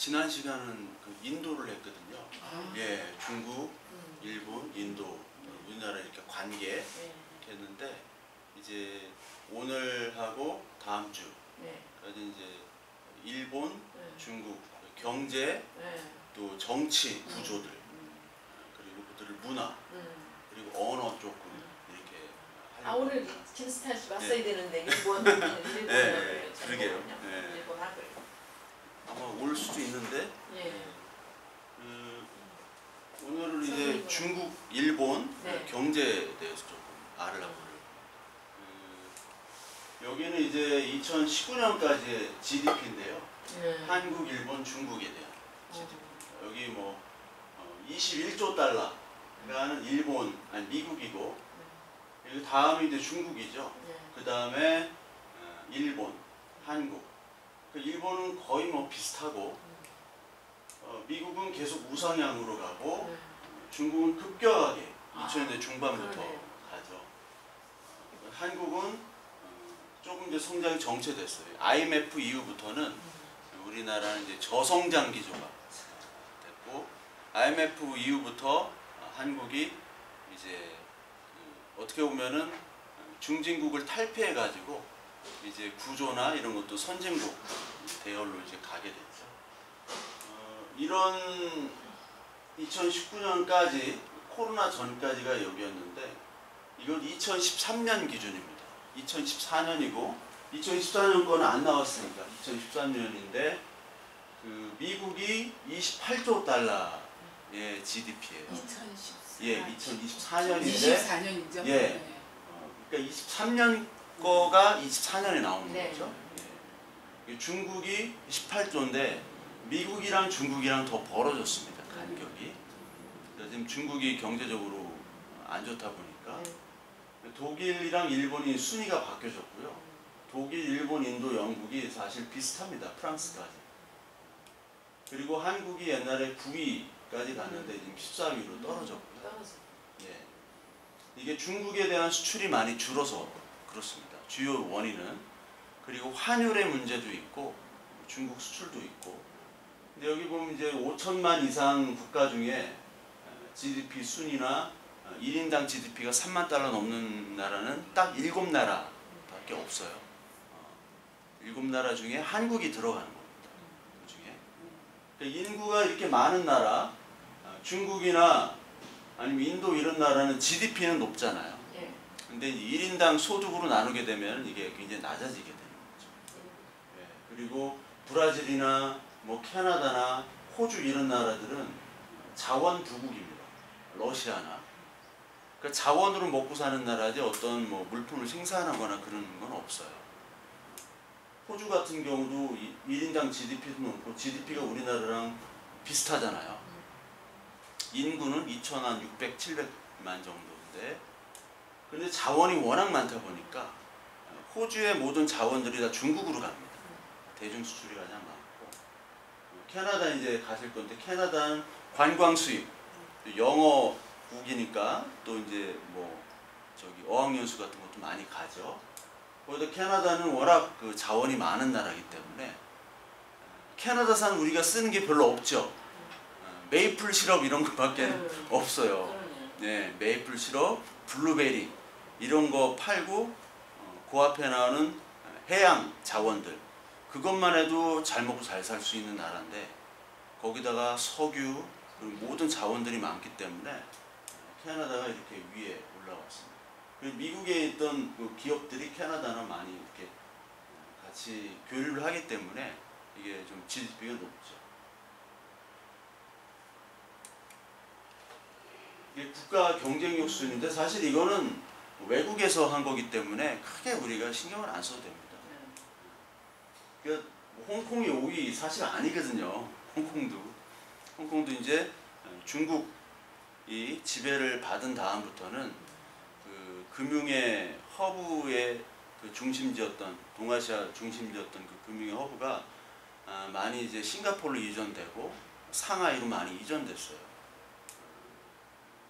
지난 시간은 그 인도를 했거든요. 예, 중국, 일본, 인도, 우리나라 이렇게 관계 이렇게 했는데 이제 오늘하고 다음 주까지 이제 일본, 중국 경제, 또 정치 구조들, 그리고 그들의 문화, 그리고 언어 조금 이렇게 하려고. 오늘 김스탄 씨 왔어야 되는데 일본을 그러게요. 일본학을 아마 올 수도 있는데. 오늘은 이제 중국, 일본 경제에 대해서 조금 알으려고 해요. 여기는 이제 2019년까지의 GDP인데요. 한국, 일본, 중국에 대한 GDP. 여기 뭐 21조 달러가는 일본, 아니 미국이고, 여기 다음이 이제 중국이죠. 그 다음에 일본, 한국. 그 일본은 거의 뭐 비슷하고, 미국은 계속 우상향으로 가고, 중국은 급격하게 2000년대 중반부터 가죠. 한국은 조금 이제 성장이 정체됐어요. IMF 이후부터는 우리나라는 이제 저성장 기조가 됐고, IMF 이후부터 한국이 이제 어떻게 보면은 중진국을 탈피해가지고 이제 구조나 이런 것도 선진국 대열로 이제 가게 됐죠. 이런 2019년까지 코로나 전까지가 여기였는데 이건 2013년 기준입니다. 2014년이고 2014년 거는 안 나왔으니까 2013년인데 그 미국이 28조 달러의 GDP예요. 2014. 예, 2024년인데 24년이죠. 예. 그러니까 23년 거가 24년에 나오는 거죠. 예. 중국이 18조인데 미국이랑 중국이랑 더 벌어졌습니다. 간격이. 지금 중국이 경제적으로 안 좋다 보니까 독일이랑 일본이 순위가 바뀌어졌고요. 독일, 일본, 인도, 영국이 사실 비슷합니다. 프랑스까지. 그리고 한국이 옛날에 9위까지 갔는데 지금 14위로 떨어졌고요. 예. 이게 중국에 대한 수출이 많이 줄어서 그렇습니다. 주요 원인은. 그리고 환율의 문제도 있고 중국 수출도 있고. 근데 여기 보면 이제 5천만 이상 국가 중에 GDP 순위나 1인당 GDP가 3만 달러 넘는 나라는 딱 7나라밖에 없어요. 7나라 중에 한국이 들어가는 겁니다. 그 중에. 그러니까 인구가 이렇게 많은 나라, 중국이나 아니면 인도 이런 나라는 GDP는 높잖아요. 근데 1인당 소득으로 나누게 되면 이게 굉장히 낮아지게 되는 거죠. 그리고 브라질이나 뭐 캐나다나 호주 이런 나라들은 자원 부국입니다. 러시아나. 그러니까 자원으로 먹고 사는 나라지 어떤 뭐 물품을 생산하거나 그런 건 없어요. 호주 같은 경우도 1인당 GDP도 높고 GDP가 우리나라랑 비슷하잖아요. 인구는 2,600, 700만 정도인데 근데 자원이 워낙 많다 보니까 호주의 모든 자원들이 다 중국으로 갑니다. 대중 수출이 가장 많고 캐나다 이제 가실 건데 캐나다는 관광 수입, 영어국이니까 또 이제 뭐 저기 어학연수 같은 것도 많이 가죠. 거기다 캐나다는 워낙 그 자원이 많은 나라이기 때문에 캐나다산 우리가 쓰는 게 별로 없죠. 메이플 시럽 이런 것밖에 없어요. 네, 메이플 시럽, 블루베리 이런 거 팔고 그 앞에 나오는 해양 자원들 그것만 해도 잘 먹고 잘 살 수 있는 나라인데 거기다가 석유 그리고 모든 자원들이 많기 때문에 캐나다가 이렇게 위에 올라왔습니다. 그리고 미국에 있던 그 기업들이 캐나다랑 많이 이렇게 같이 교류를 하기 때문에 이게 좀 GDP가 높죠. 이게 국가 경쟁력 수준인데 사실 이거는 외국에서 한 거기 때문에 크게 우리가 신경을 안 써도 됩니다. 그러니까 홍콩이 5위 사실 아니거든요. 홍콩도 이제 중국이 지배를 받은 다음부터는 그 금융의 허브의 그 중심지였던 동아시아 중심지였던 그 금융의 허브가 많이 이제 싱가포르로 이전되고 상하이로 많이 이전됐어요.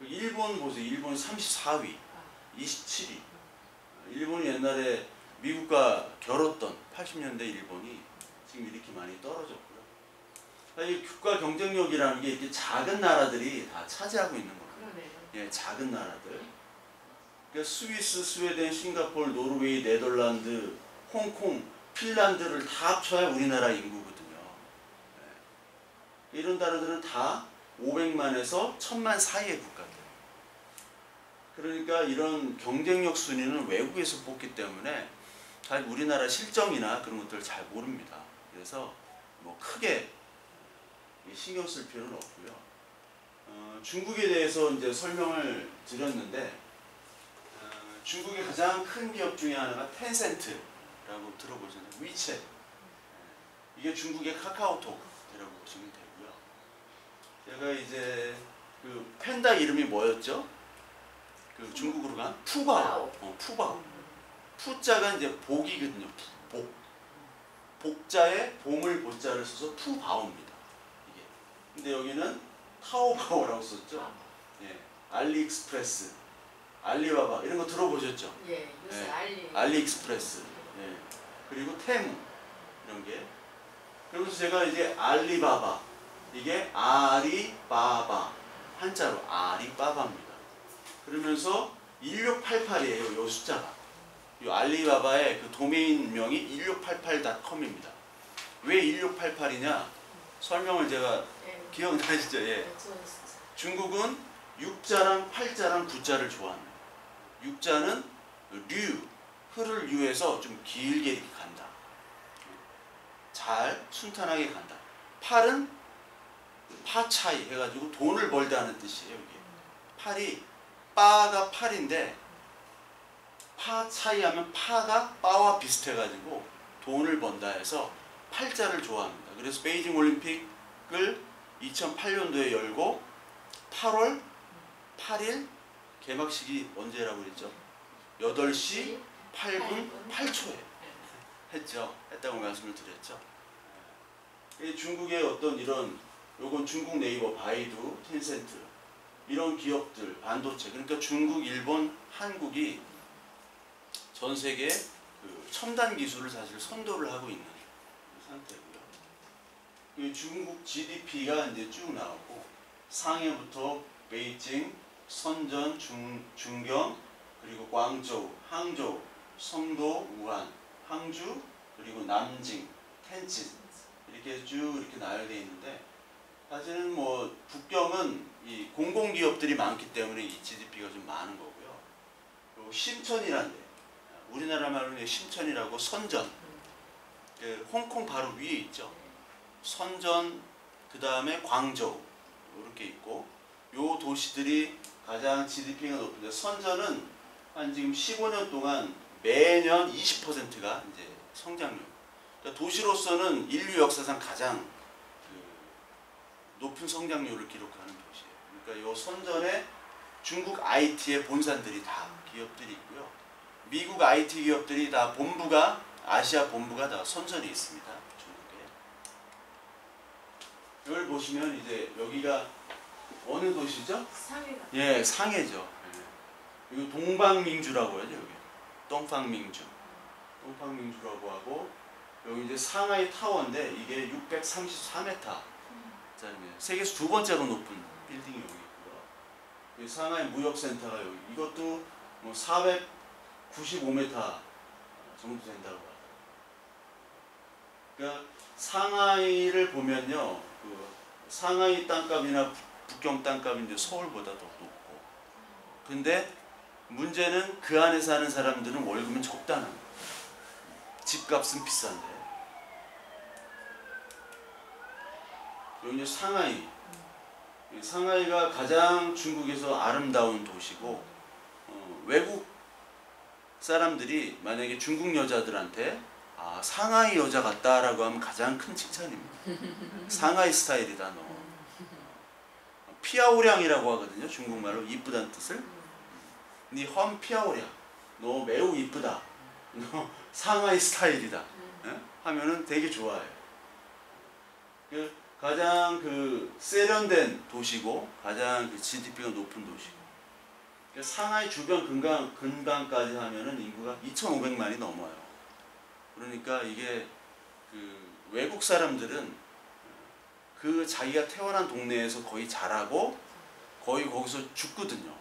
일본 보세요. 일본 34위, 27위. 일본이 옛날에 미국과 겨뤘던 80년대 일본이 지금 이렇게 많이 떨어졌고요. 이 국가 경쟁력이라는 게 이렇게 작은 나라들이 다 차지하고 있는 거예요. 그러네요. 예, 작은 나라들. 그러니까 스위스, 스웨덴, 싱가포르, 노르웨이, 네덜란드, 홍콩, 핀란드를 다 합쳐야 우리나라 인구거든요. 예. 이런 나라들은 다 500만에서 1000만 사이의 국가들. 그러니까 이런 경쟁력 순위는 외국에서 뽑기 때문에 잘 우리나라 실정이나 그런 것들을 잘 모릅니다. 그래서 뭐 크게 신경 쓸 필요는 없고요. 중국에 대해서 이제 설명을 드렸는데 중국의 가장 큰 기업 중에 하나가 텐센트라고 들어보셨나요? 위챗. 이게 중국의 카카오톡이라고 보시면 되고요. 제가 이제 그 팬다 이름이 뭐였죠? 그 중국으로 간 푸바오. 푸바오. 푸자가 이제 복이거든요. 복. 복자에 봄을 보자를 써서 푸바오입니다. 이게. 근데 여기는 타오바오라고 썼죠. 예. 알리익스프레스, 알리바바 이런 거 들어보셨죠? 예, 요새 예. 알리익스프레스. 예. 그리고 테무 이런 게. 그러면서 제가 이제 알리바바 이게 아리바바 한자로 아리바바입니다. 그러면서 1688이에요. 요 숫자가. 이 알리바바의 그 도메인명이 1688.com입니다. 왜 1688이냐? 설명을 제가 기억나시죠? 예. 중국은 6자랑 8자랑 9자를 좋아합니다. 6자는 류, 흐를 유에서 좀 길게 이렇게 간다. 잘 순탄하게 간다. 8은 파차이 해가지고 돈을 벌다는 뜻이에요. 이게. 8이 빠가 8인데 파 차이 하면 파가 빠와 비슷해가지고 돈을 번다 해서 8자를 좋아합니다. 그래서 베이징 올림픽을 2008년도에 열고 8월 8일 개막식이 언제라고 그랬죠? 8시 8분 8초에 했죠. 했다고 말씀을 드렸죠. 중국의 어떤 이런 요건 중국 네이버, 바이두, 텐센트 이런 기업들, 반도체 그러니까 중국, 일본, 한국이 전 세계 그 첨단 기술을 사실 선도를 하고 있는 상태고요. 중국 GDP가 이제 쭉 나오고 상해부터 베이징, 선전, 중경, 그리고 광저우, 항저우, 성도, 우한, 항주, 그리고 남징, 텐진 이렇게 쭉 이렇게 나열되어 있는데 사실은 뭐 북경은 이 공공기업들이 많기 때문에 이 GDP가 좀 많은 거고요. 그리고 심천이라는 데 우리나라 말로는 심천이라고 선전 그 홍콩 바로 위에 있죠. 선전 그 다음에 광저우 이렇게 있고 요 도시들이 가장 GDP가 높은데 선전은 한 지금 15년 동안 매년 20%가 이제 성장률. 그러니까 도시로서는 인류 역사상 가장 높은 성장률을 기록하는 도시예요. 그러니까 요 선전에 중국 IT의 본산들이 다 기업들이 있고요. 미국 IT 기업들이 다 본부가 아시아 본부가 다 선전이 있습니다. 중국에. 이걸 보시면 이제 여기가 어느 도시죠? 상해가. 예, 상해죠. 예. 이거 동방민주라고 하죠. 여기 동방민주. 동방민주라고 하고 여기 이제 상하이 타워인데 이게 634m. 세계에서 두 번째로 높은 빌딩이 여기 있고요. 상하이 무역센터가 여기. 이것도 뭐 495m 정도 된다고 봐요. 그러니까 상하이를 보면요, 그 상하이 땅값이나 북경 땅값이 이제 서울보다 더 높고. 근데 문제는 그 안에 사는 사람들은 월급은 적다는 거예요. 집값은 비싼데. 여기 이제 상하이. 상하이가 가장 중국에서 아름다운 도시고 외국 사람들이 만약에 중국 여자들한테 아, 상하이 여자 같다라고 하면 가장 큰 칭찬입니다. 상하이 스타일이다 너. 피아오량이라고 하거든요. 중국말로 이쁘다는 뜻을. 니 험 피아오량. 너 매우 이쁘다. 너 상하이 스타일이다. 예? 하면은 되게 좋아해요. 가장 그 세련된 도시고 가장 그 GDP가 높은 도시고 상하이 주변 근방까지 하면은 인구가 2,500만이 넘어요. 그러니까 이게 그 외국 사람들은 그 자기가 태어난 동네에서 거의 자라고 거의 거기서 죽거든요.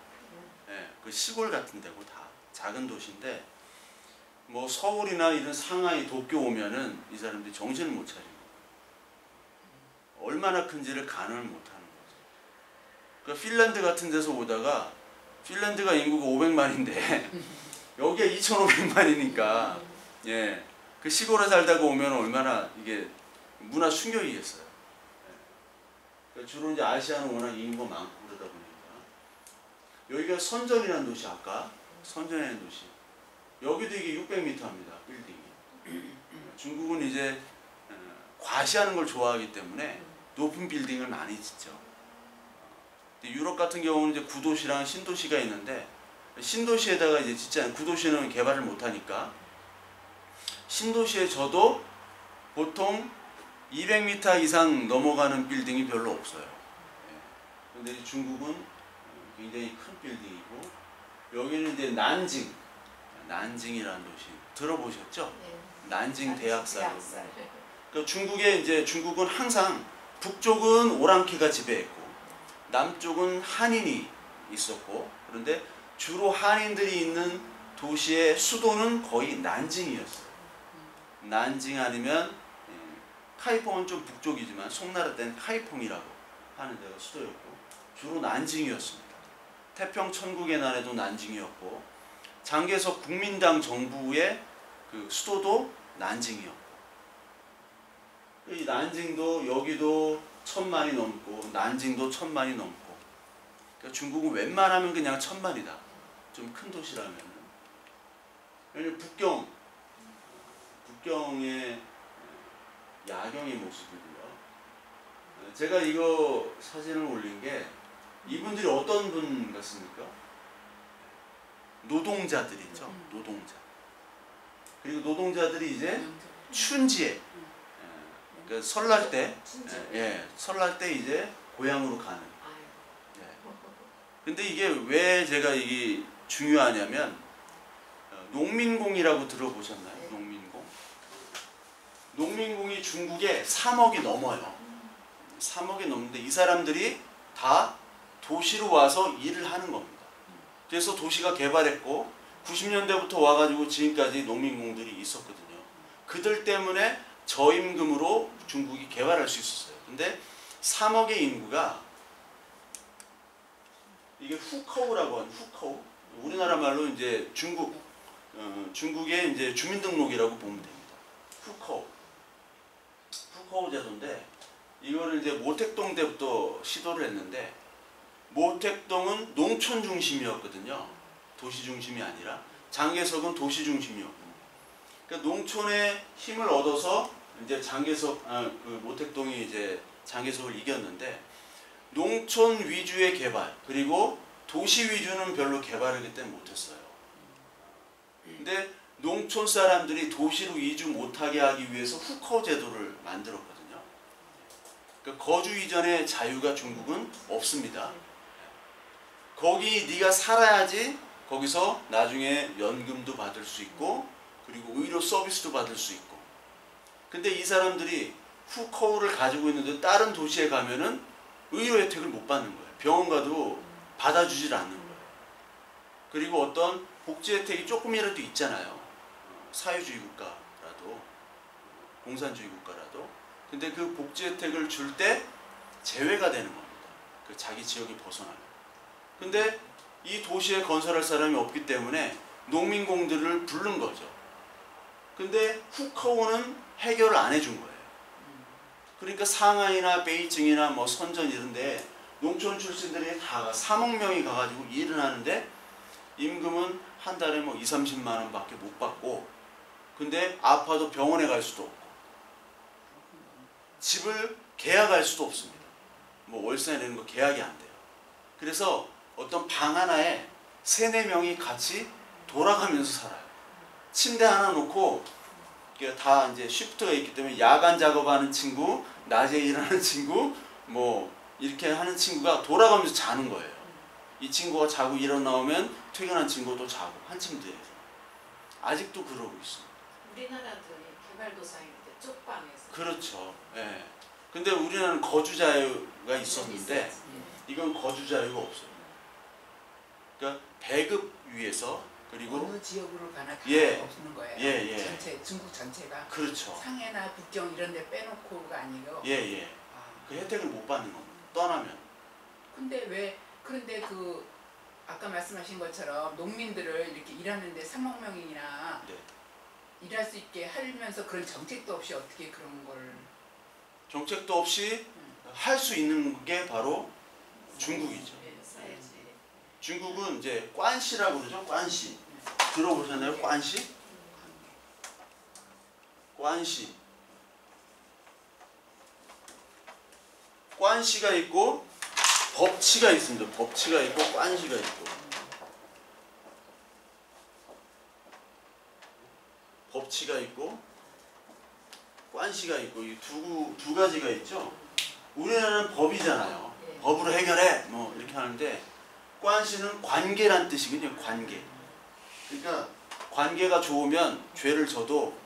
예, 그 시골 같은 데고 다 작은 도시인데 뭐 서울이나 이런 상하이, 도쿄 오면은 이 사람들이 정신을 못 차리고 얼마나 큰지를 가늠을 못 하는 거죠. 그러니까 핀란드 같은 데서 오다가 핀란드가 인구가 500만인데 여기가 2,500만이니까 예, 그 시골에 살다가 오면 얼마나 이게 문화 충격이겠어요. 예. 주로 이제 아시아는 워낙 인구가 많고 그러다 보니까 여기가 선전이라는 도시 아까 선전이라는 도시 여기도 이게 600m입니다 빌딩이. 중국은 이제 과시하는 걸 좋아하기 때문에 높은 빌딩을 많이 짓죠. 유럽 같은 경우는 이제 구도시랑 신도시가 있는데 신도시에다가 이제 짓지 않은 구도시는 개발을 못하니까 신도시에 저도 보통 200m 이상 넘어가는 빌딩이 별로 없어요. 그런데 중국은 굉장히 큰 빌딩이고 여기는 이제 난징이라는 도시 들어보셨죠? 네. 난징 대학살. 대학살. 그러니까 중국은 항상 북쪽은 오랑캐가 지배했고 남쪽은 한인이 있었고 그런데 주로 한인들이 있는 도시의 수도는 거의 난징이었어요. 난징 아니면 카이퐁은 좀 북쪽이지만 송나라 때는 카이퐁이라고 하는 데가 수도였고 주로 난징이었습니다. 태평 천국의 난에도 난징이었고 장개석 국민당 정부의 그 수도도 난징이었고 이 난징도 여기도 1000만이 넘고 난징도 1000만이 넘고 그러니까 중국은 웬만하면 그냥 1000만이다. 좀 큰 도시라면은. 왜냐면 북경의 야경의 모습이고요. 제가 이거 사진을 올린 게 이분들이 어떤 분 같습니까? 노동자들 있죠. 노동자. 그리고 노동자들이 이제 춘지에 그러니까 설날 때, 설날 때 이제 고향으로 가는. 근데 이게 왜 제가 이게 중요하냐면 농민공이라고 들어보셨나요? 네. 농민공. 농민공이 중국에 3억이 넘어요. 3억이 넘는데 이 사람들이 다 도시로 와서 일을 하는 겁니다. 그래서 도시가 개발했고 90년대부터 와가지고 지금까지 농민공들이 있었거든요. 그들 때문에 저임금으로 중국이 개발할 수 있었어요. 근데 3억의 인구가 이게 후커우라고 하는 후커우. 우리나라 말로 이제 중국의 이제 주민등록이라고 보면 됩니다. 후커우 제도인데 이거를 이제 모택동 때부터 시도를 했는데 모택동은 농촌 중심이었거든요. 도시 중심이 아니라 장개석은 도시 중심이었고. 그러니까 농촌의 힘을 얻어서 이제 그 모택동이 이제 장개석을 이겼는데 농촌 위주의 개발 그리고 도시 위주는 별로 개발을 그때 못했어요. 근데 농촌 사람들이 도시로 이주 못하게 하기 위해서 후커 제도를 만들었거든요. 그러니까 거주 이전의 자유가 중국은 없습니다. 거기 네가 살아야지 거기서 나중에 연금도 받을 수 있고 그리고 의료 서비스도 받을 수 있고. 근데 이 사람들이 후커우를 가지고 있는데 다른 도시에 가면은 의료 혜택을 못 받는 거예요. 병원 가도 받아주질 않는 거예요. 그리고 어떤 복지 혜택이 조금이라도 있잖아요. 사회주의 국가라도 공산주의 국가라도. 근데 그 복지 혜택을 줄 때 제외가 되는 겁니다. 그 자기 지역에 벗어나면. 근데 이 도시에 건설할 사람이 없기 때문에 농민공들을 부른 거죠. 근데 후커우는 해결을 안 해준 거예요. 그러니까 상하이나 베이징이나 뭐 선전 이런데 농촌 출신들이 다 3억 명이 가가지고 일을 하는데 임금은 한 달에 뭐 20-30만 원밖에 못 받고 근데 아파도 병원에 갈 수도 없고 집을 계약할 수도 없습니다. 뭐 월세 내는 거 계약이 안 돼요. 그래서 어떤 방 하나에 3-4명이 같이 돌아가면서 살아요. 침대 하나 놓고 다 이제 쉬프트가 있기 때문에 야간 작업하는 친구, 낮에 일하는 친구, 뭐 이렇게 하는 친구가 돌아가면서 자는 거예요. 이 친구가 자고 일어나오면 퇴근한 친구가 또 자고 한 침대에서. 아직도 그러고 있습니다. 우리나라도 개발도상인데 쪽방에서. 그렇죠. 예. 근데 우리나라는 거주 자유가 있었는데 이건 거주 자유가 없어요. 그러니까 배급 위에서 그리고 어느 지역으로 가나 다 예. 없는 거예요. 예. 전체 중국 전체가 그렇죠. 상해나 북경 이런 데 빼놓고가 아니고. 예. 아. 그 혜택을 못 받는 겁니다. 떠나면. 그런데 그 아까 말씀하신 것처럼 농민들을 이렇게 일하는데 3억 명이나 네. 일할 수 있게 하면서 그런 정책도 없이 어떻게 그런 걸 정책도 없이 할 수 있는 게 바로 중국이죠. 써야지. 중국은 이제 관시라고 그러죠. 관시. 들어보셨나요? 관시? 관시. 관시가 있고 법치가 있습니다. 법치가 있고 관시가 있고. 법치가 있고 관시가 있고 이 두 가지가 있죠. 우리나라는 법이잖아요. 법으로 해결해 뭐 이렇게 하는데 관시는 관계란 뜻이거든요. 관계. 그러니까 관계가 좋으면 죄를 져도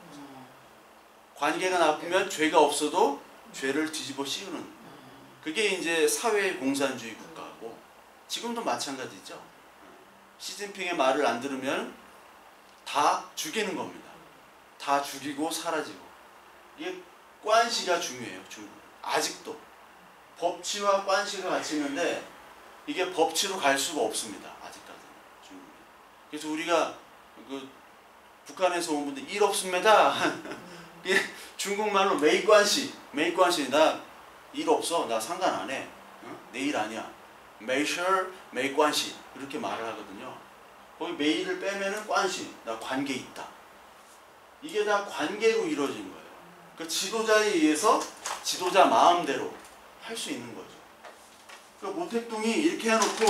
관계가 나쁘면 죄가 없어도 죄를 뒤집어 씌우는 그게 이제 사회 공산주의 국가고 지금도 마찬가지죠. 시진핑의 말을 안 들으면 다 죽이는 겁니다. 다 죽이고 사라지고 이게 관시가 중요해요. 중국 아직도 법치와 관시가 같이 있는데 이게 법치로 갈 수가 없습니다. 아직까지는 중국이. 그래서 우리가 그 북한에서 온 분들 일 없습니다. 중국말로 메이관시 나 일 없어 나 상관 안 해. 내 일 아니야. 메이셔 메이관시 이렇게 말을 하거든요. 거기 메이를 빼면은 관시 나 관계 있다. 이게 다 관계로 이루어진 거예요. 그 지도자에 의해서 지도자 마음대로 할 수 있는 거죠. 그 모택동이 이렇게 해놓고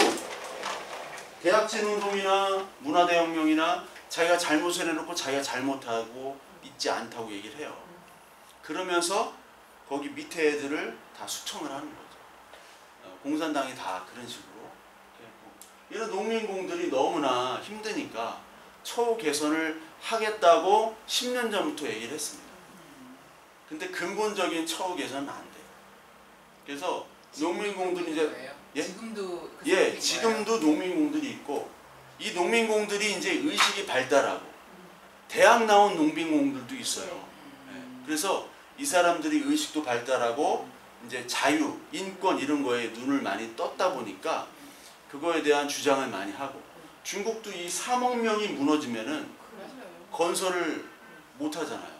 대학진운동이나 문화대혁명이나 자기가 잘못을 해놓고 자기가 잘못하고 있지 않다고 얘기를 해요. 그러면서 거기 밑에 애들을 다 숙청을 하는 거죠. 공산당이 다 그런 식으로. 이런 농민공들이 너무나 힘드니까 처우 개선을 하겠다고 10년 전부터 얘기를 했습니다. 근데 근본적인 처우 개선은 안 돼요. 그래서 농민공들이 이제 지금도 농민공들이 있고 이 농민공들이 이제 의식이 발달하고 대학 나온 농민공들도 있어요. 그래서 이 사람들이 의식도 발달하고 이제 자유, 인권 이런 거에 눈을 많이 떴다 보니까 그거에 대한 주장을 많이 하고 중국도 이 3억 명이 무너지면은 건설을 못 하잖아요.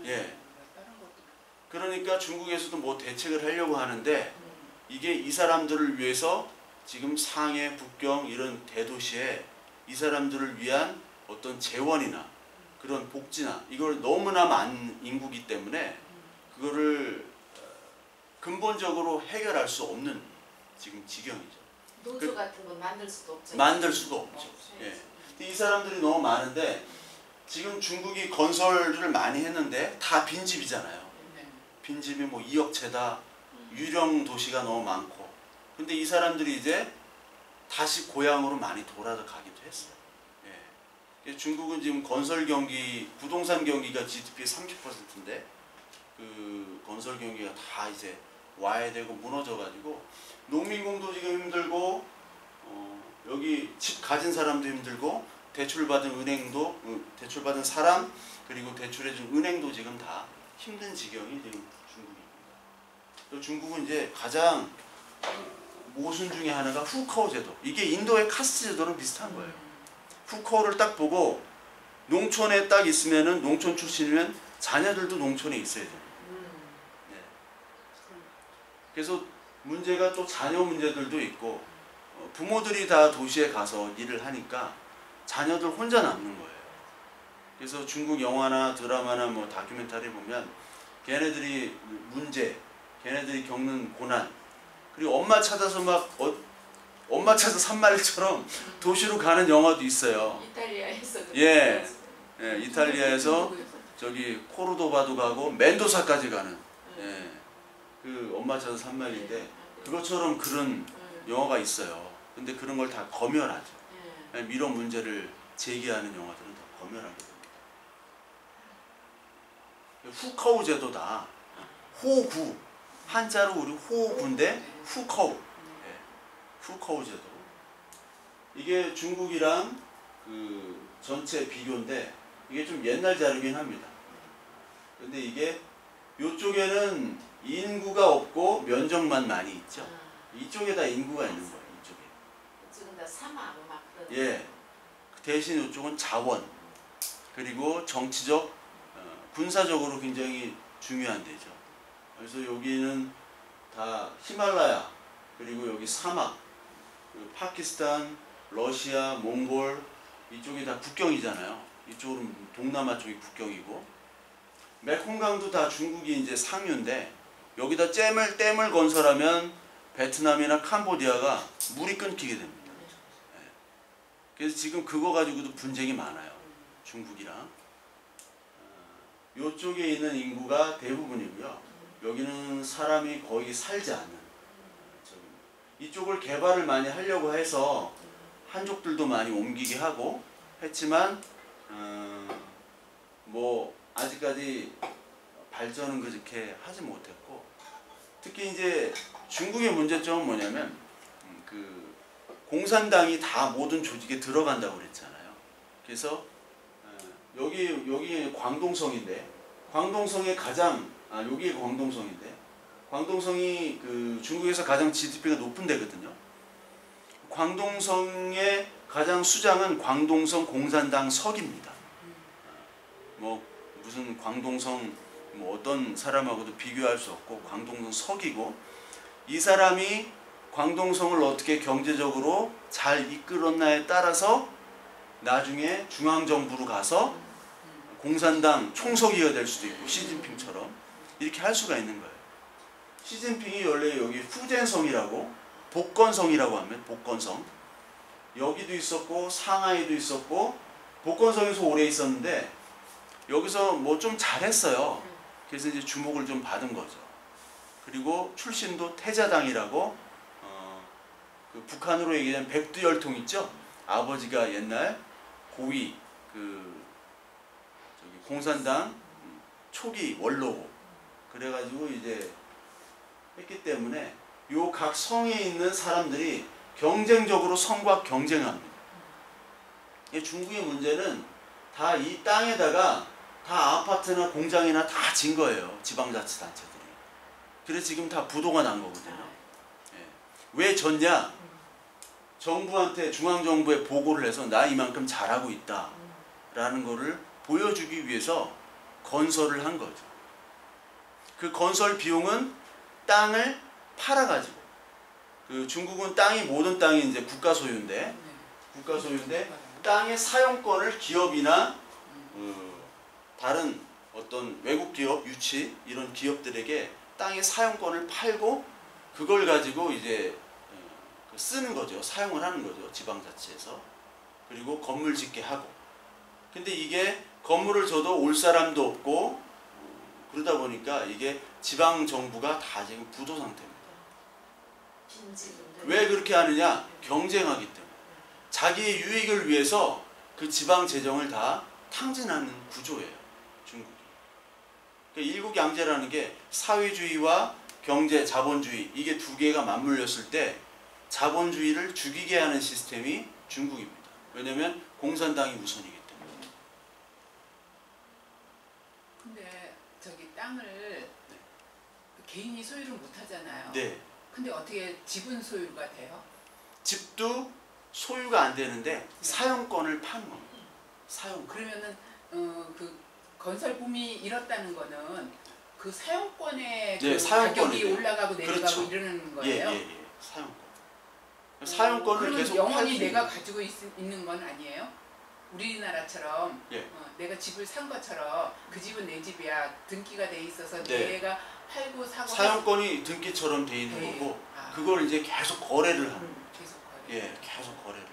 예. 그러니까 중국에서도 뭐 대책을 하려고 하는데 이게 이 사람들을 위해서 지금 상해, 북경 이런 대도시에 이 사람들을 위한 어떤 재원이나 그런 복지나 이걸 너무나 많은 인구기 때문에 그거를 근본적으로 해결할 수 없는 지금 지경이죠. 노조 같은 건 만들 수도 없죠. 만들 수가 없죠. 예. 이 사람들이 너무 많은데 지금 중국이 건설을 많이 했는데 다 빈집이잖아요. 빈집이 뭐 2억 채다. 유령 도시가 너무 많고. 근데 이 사람들이 이제 다시 고향으로 많이 돌아가기도 했어요. 예. 중국은 지금 건설 경기, 부동산 경기가 GDP의 30%인데 그 건설 경기가 다 이제 와야 되고 무너져가지고 농민공도 지금 힘들고 여기 집 가진 사람도 힘들고 대출받은 은행도 대출받은 사람 그리고 대출해준 은행도 지금 다 힘든 지경이 지금 중국입니다. 또 중국은 이제 가장 모순 중에 하나가 후커우 제도. 이게 인도의 카스트 제도랑 비슷한 거예요. 후커우를 딱 보고 농촌에 딱 있으면은 농촌 출신이면 자녀들도 농촌에 있어야 돼요. 네. 그래서 문제가 또 자녀 문제들도 있고 부모들이 다 도시에 가서 일을 하니까 자녀들 혼자 남는 거예요. 그래서 중국 영화나 드라마나 뭐 다큐멘터리 보면 걔네들이 문제, 걔네들이 겪는 고난 그리고 엄마 찾아서 막 엄마 찾아 산말처럼 도시로 가는 영화도 있어요. 이탈리아에서 예, 이탈리아에서 저기 코르도바도 가고 멘도사까지 가는 예, 그 엄마 찾아 산말인데 그것처럼 그런 영화가 있어요. 근데 그런 걸 다 검열하죠. 이런 문제를 제기하는 영화들은 다 검열하게 됩니다. 후커우 제도다. 호구. 한자로 우리 호구인데 후커우. 예, 후커우 제도. 이게 중국이랑 그 전체 비교인데 이게 좀 옛날 자료긴 합니다. 근데 이게 이쪽에는 인구가 없고 면적만 많이 있죠. 이쪽에다 인구가 있는 거예요. 이쪽에. 지금 다 사막 막 그런. 예. 대신 이쪽은 자원 그리고 정치적, 군사적으로 굉장히 중요한 데죠. 그래서 여기는 다 히말라야 그리고 여기 사막, 파키스탄, 러시아, 몽골 이쪽이 다 국경이잖아요. 이쪽은 동남아 쪽이 국경이고 메콩강도 다 중국이 이제 상류인데 여기다 댐을 건설하면 베트남이나 캄보디아가 물이 끊기게 됩니다. 그래서 지금 그거 가지고도 분쟁이 많아요. 중국이랑. 이쪽에 있는 인구가 대부분이고요. 여기는 사람이 거의 살지 않는. 이쪽을 개발을 많이 하려고 해서 한족들도 많이 옮기게 하고 했지만 뭐 아직까지 발전은 그렇게 하지 못했고 특히 이제 중국의 문제점은 뭐냐면 그 공산당이 다 모든 조직에 들어간다고 그랬잖아요. 그래서 여기 광동성인데 광동성의 가장 여기 광동성인데 광동성이 그 중국에서 가장 GDP가 높은 데거든요. 광동성의 가장 수장은 광동성 공산당 석입니다. 뭐 무슨 광동성 뭐 어떤 사람하고도 비교할 수 없고 광동성 석이고 이 사람이 광동성을 어떻게 경제적으로 잘 이끌었나에 따라서 나중에 중앙정부로 가서 공산당 총서기가 될 수도 있고 시진핑처럼 이렇게 할 수가 있는 거예요. 시진핑이 원래 여기 후젠성이라고 복건성이라고 하면 복건성 여기도 있었고 상하이도 있었고 복건성에서 오래 있었는데 여기서 뭐 좀 잘했어요. 그래서 이제 주목을 좀 받은 거죠. 그리고 출신도 태자당이라고 그 북한으로 얘기하면 백두열통 있죠. 아버지가 옛날 고위 그 저기 공산당 초기 원로고 그래가지고 이제 했기 때문에 요 각 성에 있는 사람들이 경쟁적으로 성과 경쟁합니다. 중국의 문제는 다 이 땅에다가 다 아파트나 공장이나 다 진 거예요. 지방자치단체들이. 그래서 지금 다 부도가 난 거거든요. 예. 왜 졌냐? 정부한테 중앙정부에 보고를 해서 나 이만큼 잘하고 있다 라는 거를 보여주기 위해서 건설을 한 거죠. 그 건설 비용은 땅을 팔아가지고 그 중국은 땅이 모든 땅이 이제 국가 소유인데 땅의 사용권을 기업이나 다른 어떤 외국 기업, 유치 이런 기업들에게 땅의 사용권을 팔고 그걸 가지고 이제 쓰는 거죠. 사용을 하는 거죠. 지방자치에서. 그리고 건물 짓게 하고. 근데 이게 건물을 줘도 올 사람도 없고 그러다 보니까 이게 지방정부가 다 지금 부도 상태입니다. 왜 그렇게 하느냐? 경쟁하기 때문에. 자기의 유익을 위해서 그 지방재정을 다 탕진하는 구조예요. 중국이. 그러니까 일국양제라는 게 사회주의와 경제, 자본주의 이게 두 개가 맞물렸을 때 자본주의를 죽이게 하는 시스템이 중국입니다. 왜냐하면 공산당이 우선이기 때문에. 근데 저기 땅을 개인이 소유를 못 하잖아요. 네. 근데 어떻게 지분 소유가 돼요? 집도 소유가 안 되는데 사용권을 파는 겁니다. 사용권. 그러면은 그 건설붐이 일었다는 거는 그 사용권의 네, 그 사용권이 가격이 돼요. 올라가고 내려가고 그렇죠. 이러는 거예요. 예. 사용권. 사용권을 계속 영원히 내가 가지고 있는 건 아니에요? 우리나라처럼 예. 내가 집을 산 것처럼 그 집은 내 집이야 등기가 돼 있어서 네. 내가 팔고 사고 사용권이 등기처럼 돼 있는 네. 거고 그걸 이제 계속 거래를 하는 거예요. 계속 거래. 예, 계속 거래를.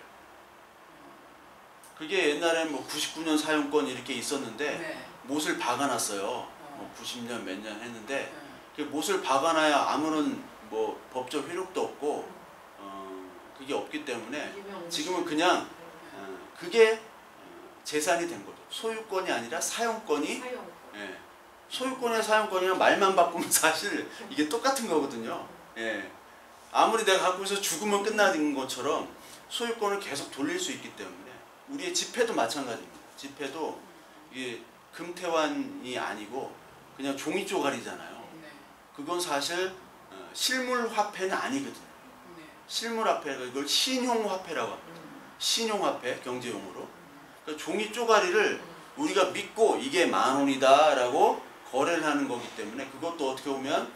그게 옛날에 뭐 99년 사용권 이렇게 있었는데 네. 못을 박아놨어요. 뭐 90년 몇 년 했는데 네. 그 못을 박아놔야 아무런 뭐 법적 효력도 없고 그게 없기 때문에 지금은 그냥 그게 재산이 된 거죠. 소유권이 아니라 사용권이 예, 소유권이나 사용권이나 말만 바꾸면 사실 이게 똑같은 거거든요. 예. 아무리 내가 갖고 있어 죽으면 끝나는 것처럼 소유권을 계속 돌릴 수 있기 때문에 우리의 지폐도 마찬가지입니다. 지폐도 이게 금태환이 아니고 그냥 종이 쪼가리잖아요. 그건 사실 실물 화폐는 아니거든요. 실물 화폐가 이걸 신용 화폐라고 합니다. 신용 화폐 경제용으로. 그러니까 종이 쪼가리를 우리가 믿고 이게 10,000원이다라고 거래를 하는 거기 때문에 그것도 어떻게 보면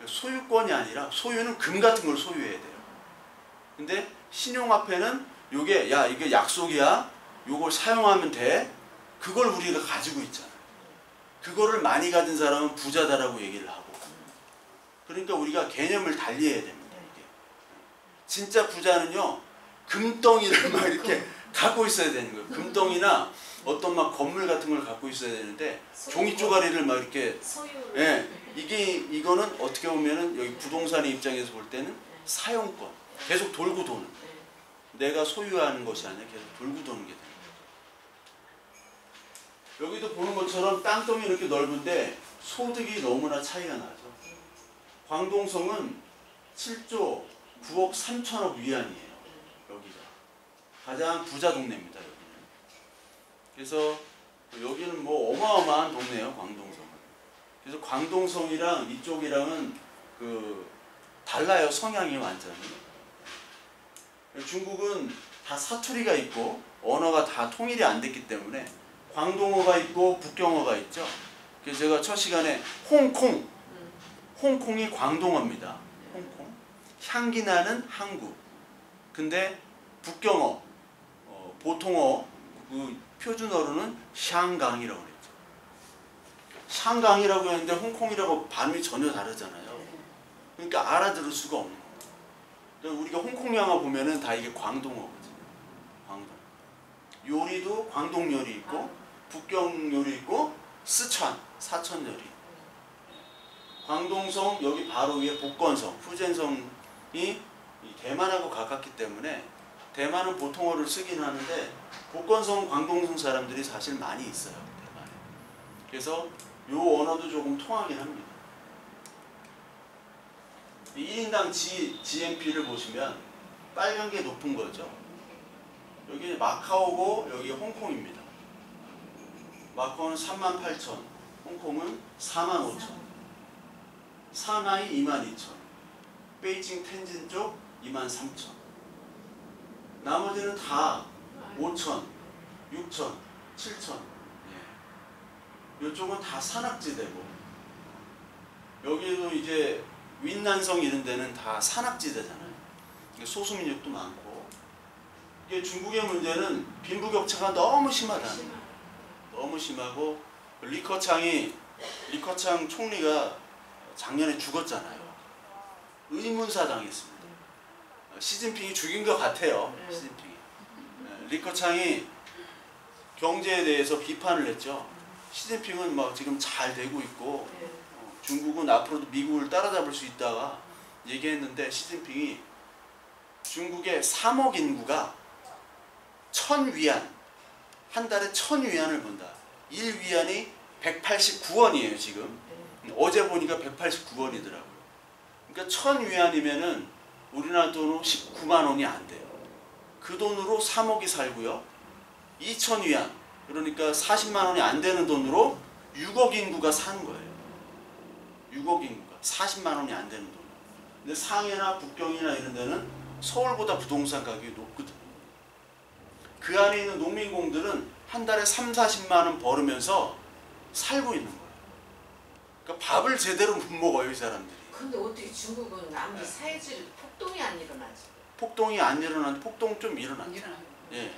소유권이 아니라 소유는 금 같은 걸 소유해야 돼요. 근데 신용화폐는 요게 야 이게 약속이야. 요걸 사용하면 돼. 그걸 우리가 가지고 있잖아요. 그거를 많이 가진 사람은 부자다라고 얘기를 하고. 그러니까 우리가 개념을 달리해야 됩니다. 이게. 진짜 부자는요. 금덩이를 막 이렇게 갖고 있어야 되는 거예요. 금덩이나 어떤 막 건물 같은 걸 갖고 있어야 되는데 종이 쪼가리를 막 이렇게 예, 이거는 어떻게 보면은 여기 부동산의 입장에서 볼 때는 사용권 계속 돌고 도는 내가 소유하는 것이 아니라 계속 돌고 도는 게 됩니다. 여기도 보는 것처럼 땅덩이 이렇게 넓은데 소득이 너무나 차이가 나죠. 광동성은 7조 9억 3천억 위안이에요. 여기가 가장 부자 동네입니다. 여기는. 그래서 여기는 뭐 어마어마한 동네예요. 광동성은. 그래서 광동성이랑 이쪽이랑은 달라요. 성향이 완전히. 중국은 다 사투리가 있고 언어가 다 통일이 안 됐기 때문에 광동어가 있고 북경어가 있죠. 그래서 제가 첫 시간에 홍콩이 광동어입니다. 홍콩. 향기 나는 항구. 근데 북경어, 보통어, 그 표준어로는 샹강이라고 그랬죠. 샹강이라고 했는데 홍콩이라고 발음이 전혀 다르잖아요. 그러니까 알아들을 수가 없는 거예요. 그러니까 우리가 홍콩 영화 보면은 다 이게 광동어거든요. 광동. 요리도 광동 요리 있고 북경 요리 있고 사천 요리. 광동성 여기 바로 위에 복건성, 후젠성이 대만하고 가깝기 때문에 대만은 보통어를 쓰긴 하는데 복건성, 광동성 사람들이 사실 많이 있어요. 대만에. 그래서 요 언어도 조금 통하긴 합니다. 1인당 GNP를 보시면 빨간 게 높은 거죠. 여기 마카오고 여기 홍콩입니다. 마카오는 38,000, 홍콩은 45,000, 상하이 22,000, 베이징 텐진 쪽 23,000. 나머지는 다 5,000, 6,000, 7,000. 예. 이쪽은 다 산악지대고 여기도 이제 윈난성 이런 데는 다 산악지대잖아요. 소수민족도 많고 이게 중국의 문제는 빈부격차가 너무 심하다는 거예요. 너무 심하고 리커창 총리가 작년에 죽었잖아요. 의문사 당했습니다. 시진핑이 죽인 것 같아요. 시진핑이. 리커창이 경제에 대해서 비판을 했죠. 시진핑은 막 지금 잘 되고 있고 중국은 앞으로도 미국을 따라잡을 수 있다가 얘기했는데 시진핑이 중국의 3억 인구가 1,000위안 한 달에 1,000위안을 번다. 1위안이 189원이에요 지금. 어제 보니까 189원이더라고요. 그러니까 1,000위안이면은 우리나라 돈으로 19만 원이 안 돼요. 그 돈으로 3억이 살고요. 2,000위안 그러니까 40만 원이 안 되는 돈으로 6억 인구가 사는 거예요. 6억 인구가 40만 원이 안 되는 돈. 근데 상해나 북경이나 이런 데는 서울보다 부동산 가격이 높거든요. 그 안에 있는 농민공들은 한 달에 3, 40만 원 벌으면서 살고 있는 거예요. 그러니까 밥을 제대로 못 먹어요, 이 사람들이. 근데 어떻게 중국은 아무리 사회주의 폭동이 안 일어나지? 폭동이 안 일어나는데 폭동 좀 일어나죠. 예.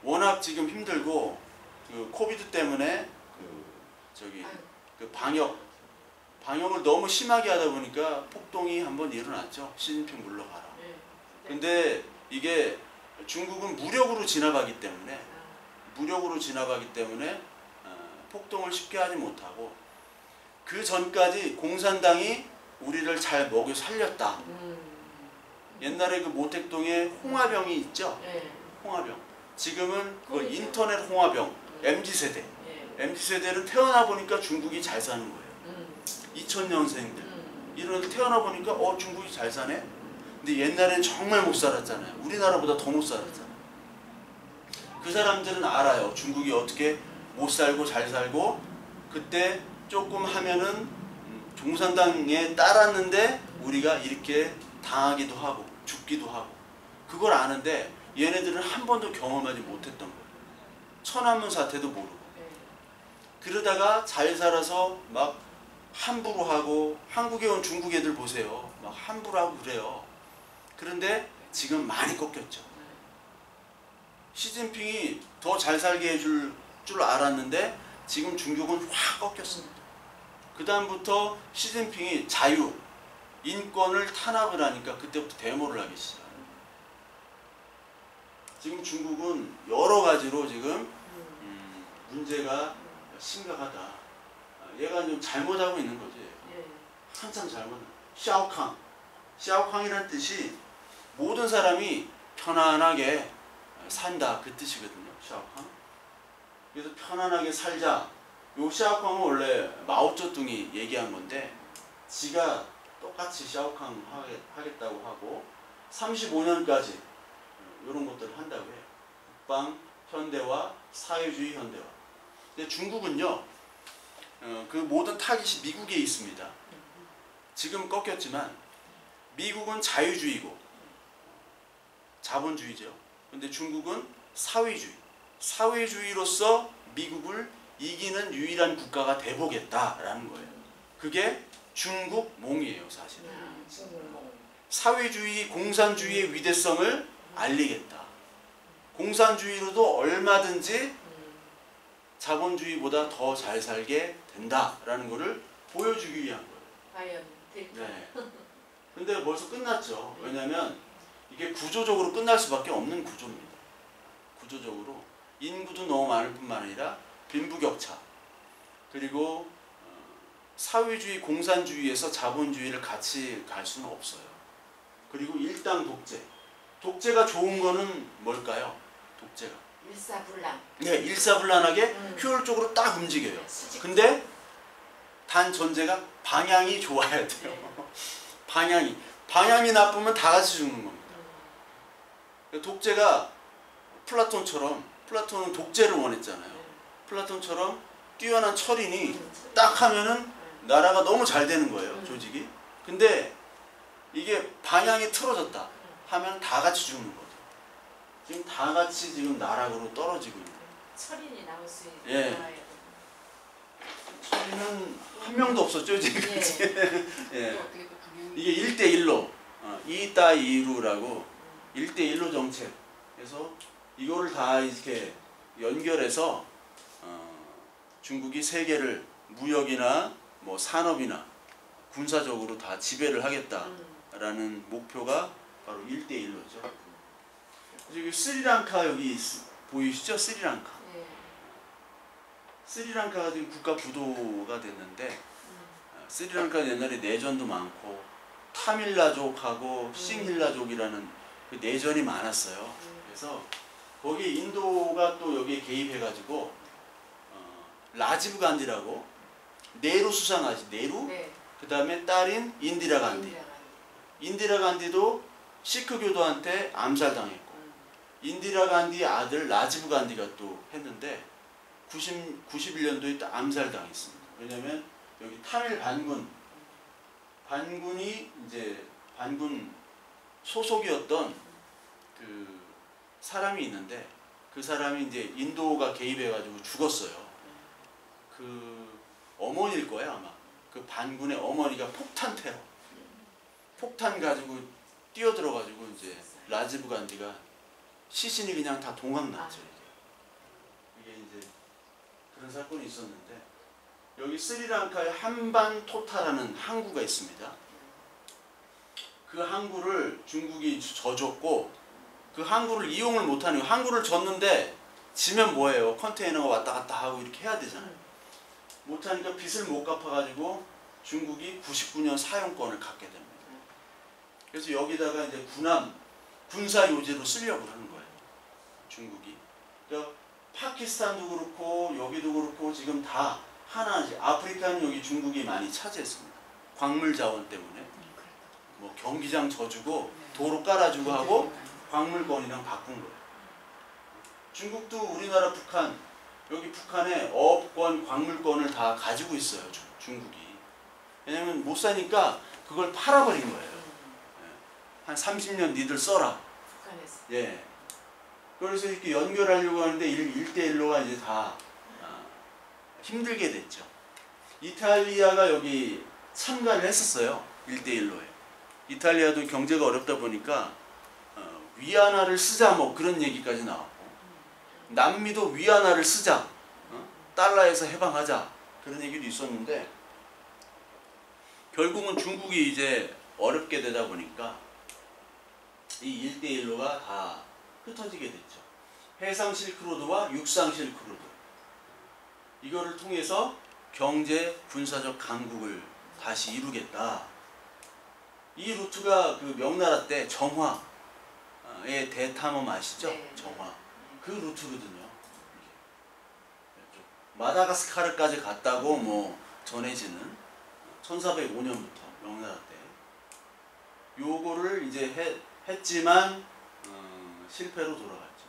워낙 지금 힘들고 그 코비드 때문에 그 방역을 너무 심하게 하다 보니까 폭동이 한번 일어났죠. 시진핑 물러가라. 근데 이게 중국은 무력으로 진압하기 때문에 폭동을 쉽게 하지 못하고 그 전까지 공산당이 우리를 잘 먹여 살렸다. 옛날에 그 모택동에 홍화병이 있죠. 홍화병. 지금은 그걸 인터넷 홍화병, MZ세대. MZ세대는 태어나 보니까 중국이 잘 사는 거예요. 2000년생들 이런 애들 태어나 보니까 중국이 잘 사네. 근데 옛날엔 정말 못 살았잖아요. 우리나라보다 더 못 살았잖아요. 그 사람들은 알아요. 중국이 어떻게 못 살고 잘 살고, 그때 조금 하면은 공산당에 따랐는데 우리가 이렇게 당하기도 하고 죽기도 하고, 그걸 아는데 얘네들은 한 번도 경험하지 못했던 거예요. 천안문 사태도 모르고. 그러다가 잘 살아서 막 함부로 하고, 한국에 온 중국 애들 보세요. 막 함부로 하고 그래요. 그런데 지금 많이 꺾였죠. 시진핑이 더 잘 살게 해줄 줄 알았는데 지금 중국은 확 꺾였습니다. 그 다음부터 시진핑이 자유, 인권을 탄압을 하니까 그때부터 데모를 하기 시작해요. 지금 중국은 여러 가지로 지금 문제가 심각하다. 얘가 좀 잘못하고 있는 거지. 한참 잘못하고. 샤오캉이라는 뜻이 모든 사람이 편안하게 산다, 그 뜻이거든요. 샤오캉. 그래서 편안하게 살자. 요 샤오캉은 원래 마오쩌둥이 얘기한 건데, 지가 똑같이 샤오캉 하겠다고 하고 35년까지 이런 것들을 한다고 해요. 국방 현대화, 사회주의 현대화. 근데 중국은요, 그 모든 타깃이 미국에 있습니다. 지금 꺾였지만 미국은 자유주의고 자본주의죠. 근데 중국은 사회주의. 사회주의로서 미국을 이기는 유일한 국가가 돼보겠다라는 거예요. 그게 중국몽이에요, 사실은. 사회주의, 공산주의의 위대성을 알리겠다. 공산주의로도 얼마든지 자본주의보다 더 잘 살게 된다라는 것을 보여주기 위한 거예요. 과연 될까? 네. 근데 벌써 끝났죠. 왜냐하면 이게 구조적으로 끝날 수밖에 없는 구조입니다. 구조적으로 인구도 너무 많을 뿐만 아니라 빈부격차, 그리고 사회주의, 공산주의에서 자본주의를 같이 갈 수는 없어요. 그리고 일당 독재. 독재가 좋은 거는 뭘까요? 독재가. 일사불란. 네, 일사불란하게 효율적으로 딱 움직여요. 근데 단 전제가 방향이 좋아야 돼요. 방향이 나쁘면 다 같이 죽는 겁니다. 독재가 플라톤은 독재를 원했잖아요. 플라톤처럼 뛰어난 철인이 딱 하면은 나라가 너무 잘 되는 거예요, 조직이. 근데 이게 방향이 틀어졌다 하면 다 같이 죽는 거죠. 지금 다 같이 지금 나락으로 떨어지고 있는 거예요. 철인이 나올 수 있는. 예. 철인은 한 명도 없었죠, 지금. 예. 이게 1대1로 2따2루라고 1대1로 정책. 그래서 이거를 다 이렇게 연결해서 중국이 세계를 무역이나 뭐 산업이나 군사적으로 다 지배를 하겠다라는 목표가 바로 1대1로죠. 여기 스리랑카 여기 보이시죠? 스리랑카. 스리랑카가 지금 국가 부도가 됐는데, 스리랑카는 옛날에 내전도 많고 타밀라족하고 싱힐라족이라는 그 내전이 많았어요. 그래서 거기 인도가 또 여기에 개입해가지고 라지브 간디라고, 네루 수상 아시? 네루? 네. 그 다음에 딸인 인디라 간디. 인디라 간디도 시크 교도한테 암살당했고, 인디라 간디 아들 라지브 간디가 또 했는데 91년도에 또 암살당했습니다. 왜냐면 여기 타밀 반군이 이제 반군 소속이었던 그 사람이 있는데, 그 사람이 이제 인도가 개입해가지고 죽었어요. 그 어머니일 거예요, 아마. 그 반군의 어머니가 폭탄 가지고 뛰어들어가지고 이제 라지브 간디가 시신이 그냥 다 동학났죠. 이게 이제 그런 사건이 있었는데, 여기 스리랑카에 한반토타라는 항구가 있습니다. 그 항구를 중국이 져줬고, 그 항구를 이용을 못하는 거예요. 항구를 졌는데 지면 뭐예요? 컨테이너가 왔다 갔다 하고 이렇게 해야 되잖아요. 못하니까 빚을 못 갚아가지고 중국이 99년 사용권을 갖게 됩니다. 그래서 여기다가 이제 군사 요새로 쓰려고 하는 거예요, 중국이. 그러니까 파키스탄도 그렇고 여기도 그렇고 지금 다 하나씩 아프리카는 여기 중국이 많이 차지했습니다. 광물 자원 때문에 뭐 경기장 져주고 도로 깔아주고 하고 광물권이랑 바꾼 거예요. 중국도 우리나라 북한 여기 북한에 어업권 광물권을 다 가지고 있어요. 중국이. 왜냐면 못 사니까 그걸 팔아버린 거예요. 한 30년 니들 써라. 북한에서. 예. 그래서 이렇게 연결하려고 하는데 1대1로가 이제 다 힘들게 됐죠. 이탈리아가 여기 참가를 했었어요. 1대1로에. 이탈리아도 경제가 어렵다 보니까 위안화를 쓰자 뭐 그런 얘기까지 나왔고 남미도 위안화를 쓰자 달러에서 해방하자 그런 얘기도 있었는데 결국은 중국이 이제 어렵게 되다 보니까 이 1대1로가 다 흩어지게 됐죠. 해상 실크로드와 육상 실크로드 이거를 통해서 경제 군사적 강국을 다시 이루겠다. 이 루트가 그 명나라 때 정화의 대탐험 아시죠? 네. 정화 그 루트거든요. 마다가스카르까지 갔다고 뭐 전해지는 1405년부터 명나라 때 요거를 이제 했지만 실패로 돌아갔죠.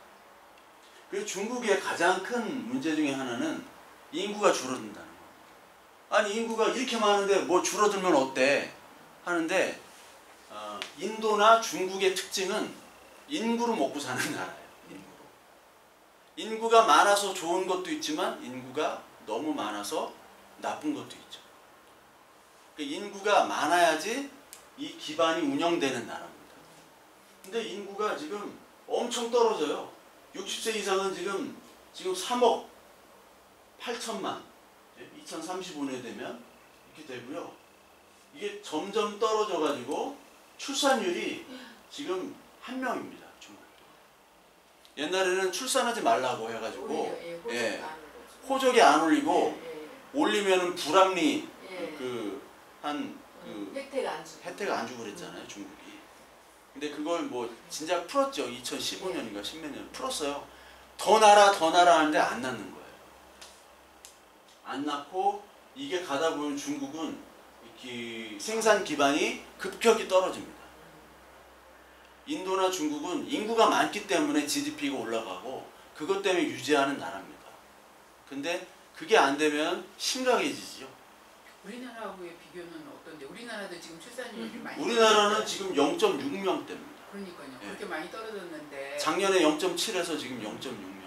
그리고 중국의 가장 큰 문제 중에 하나는 인구가 줄어든다는 거예요. 아니 인구가 이렇게 많은데 뭐 줄어들면 어때 하는데 인도나 중국의 특징은 인구로 먹고 사는 나라예요. 인구가 많아서 좋은 것도 있지만 인구가 너무 많아서 나쁜 것도 있죠. 그러니까 인구가 많아야지 이 기반이 운영되는 나라입니다. 근데 인구가 지금 엄청 떨어져요. 60세 이상은 지금 3억 8천만 2035년 되면 이렇게 되고요. 이게 점점 떨어져 가지고 출산율이 지금 1명입니다. 옛날에는 출산하지 말라고 해가지고 호적이 안 올리고 올리면은 불합리 혜택 안 주고 그랬잖아요. 중국이. 근데 그걸 뭐 진작 풀었죠. 2015년인가 10몇 년 풀었어요. 더 날아 하는데 안 낳는 거예요. 안 낳고 이게 가다 보면 중국은 이렇게 생산 기반이 급격히 떨어집니다. 인도나 중국은 인구가 많기 때문에 GDP가 올라가고 그것 때문에 유지하는 나라입니다. 근데 그게 안 되면 심각해지죠. 우리나라하고의 비교는 어떤데? 우리나라도 지금 출산율이 많이 우리나라는 지금 0.6명대입니다. 그러니까요. 네. 그렇게 많이 떨어졌는데 작년에 0.7에서 지금 0.6명.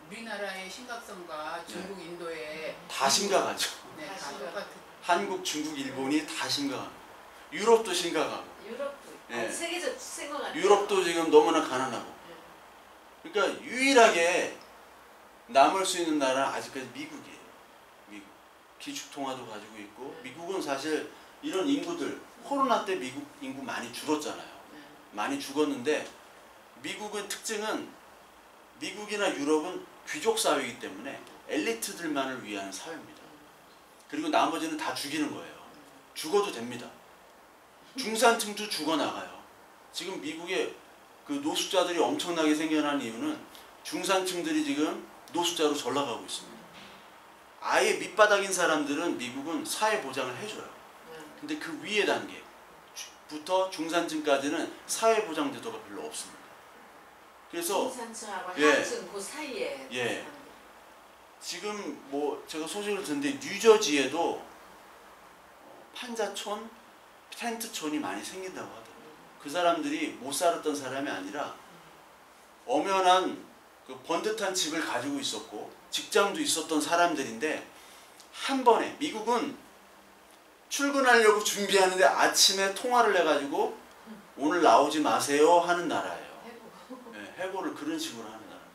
우리나라의 심각성과 중국, 인도의 다 심각하죠. 네, 다 다 심각. 똑같은. 한국, 중국, 일본이 다 심각합니다. 유럽도 심각하고. 유럽도 예. 세계적 센것 같아요. 유럽도 지금 너무나 가난하고. 그러니까 유일하게 남을 수 있는 나라는 아직까지 미국이에요. 미국. 기축통화도 가지고 있고 미국은 사실 이런 인구들 코로나 때 미국 인구 많이 줄었잖아요. 많이 죽었는데 미국의 특징은 미국이나 유럽은 귀족 사회이기 때문에 엘리트들만을 위한 사회입니다. 그리고 나머지는 다 죽이는 거예요. 죽어도 됩니다. 중산층도 죽어나가요. 지금 미국의 그 노숙자들이 엄청나게 생겨난 이유는 중산층들이 지금 노숙자로 전락하고 있습니다. 아예 밑바닥인 사람들은 미국은 사회보장을 해줘요. 근데 그 위에 단계부터 중산층까지는 사회보장 제도가 별로 없습니다. 그래서 중산층하고 하층 그 사이에 예. 지금 뭐 제가 소식을 듣는데 뉴저지에도 판자촌, 텐트촌이 많이 생긴다고 하더라고요. 그 사람들이 못 살았던 사람이 아니라 엄연한 그 번듯한 집을 가지고 있었고 직장도 있었던 사람들인데 한 번에 미국은 출근하려고 준비하는데 아침에 통화를 해가지고 오늘 나오지 마세요 하는 나라예요. 네, 해고를 그런 식으로 하는 나라입니다.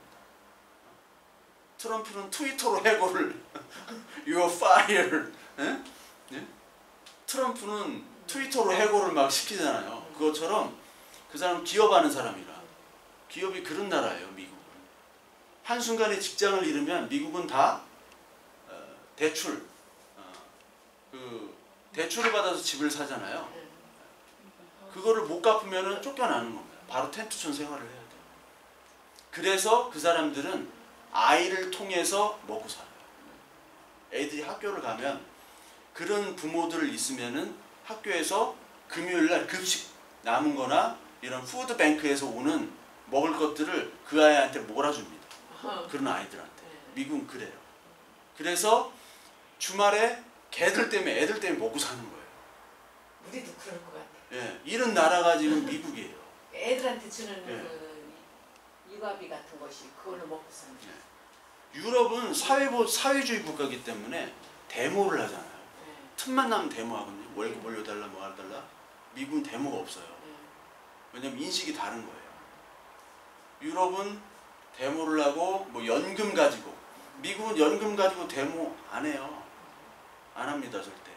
트럼프는 트위터로 해고를 You're fired. 네? 네? 트럼프는 트위터로 해고를 막 시키잖아요. 그것처럼 그 사람은 기업하는 사람이라 기업이 그런 나라예요. 미국은. 한순간에 직장을 잃으면 미국은 다 대출 대출을 받아서 집을 사잖아요. 그거를 못 갚으면 쫓겨나는 겁니다. 바로 텐트촌 생활을 해야 돼요. 그래서 그 사람들은 아이를 통해서 먹고 살아요. 애들이 학교를 가면 그런 부모들 있으면은 학교에서 금요일날 급식 남은 거나 이런 푸드뱅크에서 오는 먹을 것들을 그 아이한테 몰아줍니다. 그런 아이들한테. 미국은 그래요. 그래서 주말에 애들 때문에 먹고 사는 거예요. 우리도 그럴 것 같아. 예, 이런 나라가 지금 미국이에요. 애들한테 주는 예. 그 육아비 같은 것이 그걸로 먹고 사는 거야. 유럽은 사회주의 국가이기 때문에 데모를 하잖아요. 네. 틈만 나면 데모하거든요. 월급 올려달라 뭐 해달라. 미국은 데모가 없어요. 왜냐면 인식이 다른 거예요. 유럽은 데모를 하고 뭐 연금 가지고, 미국은 연금 가지고 데모 안 해요. 안 합니다 절대.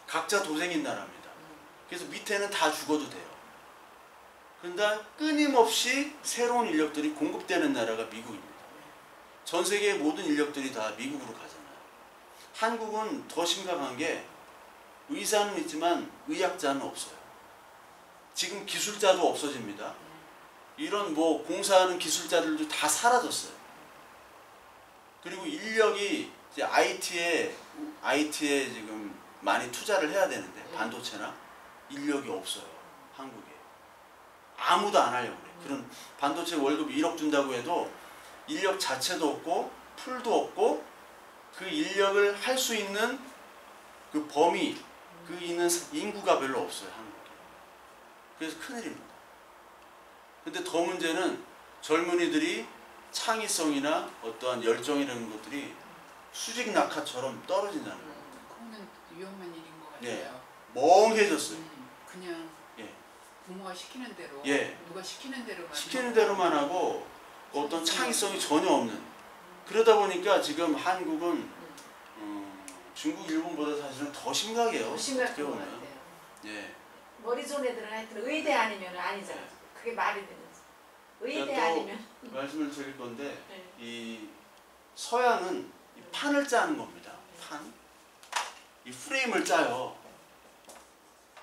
각자 도생인 나라입니다. 그래서 밑에는 다 죽어도 돼요. 그런데 끊임없이 새로운 인력들이 공급되는 나라가 미국입니다. 전 세계의 모든 인력들이 다 미국으로 가잖아요. 한국은 더 심각한 게 의사는 있지만 의학자는 없어요. 지금 기술자도 없어집니다. 이런 뭐 공사하는 기술자들도 다 사라졌어요. 그리고 인력이 이제 IT에 지금 많이 투자를 해야 되는데 반도체나 인력이 없어요. 한국에. 아무도 안 하려고 그래. 그런 반도체 월급 1억 준다고 해도 인력 자체도 없고 풀도 없고 그 인력을 할 수 있는 그 범위, 그 있는 인구가 별로 없어요. 한국에. 그래서 큰일입니다. 근데 더 문제는 젊은이들이 창의성이나 어떠한 열정이라는 것들이 수직 낙하처럼 떨어진다는 거예요. 그거는 위험한 일인 것 같아요. 예. 멍해졌어요. 그냥 예. 부모가 시키는 대로, 예. 누가 시키는 대로만 시키는 대로만 하고 어떤 창의성이 전혀 없는. 그러다 보니까 지금 한국은 중국, 일본보다 사실은 더 심각해요. 더 심각한 어떻게 것 보면. 같아요. 예. 머리 좋은 애들은 하여튼 의대 아니면 아니잖아. 그게 말이 되는 거지. 의대 또 아니면. 말씀을 드릴 건데 네. 이 서양은 이 판을 짜는 겁니다. 판. 이 프레임을 짜요.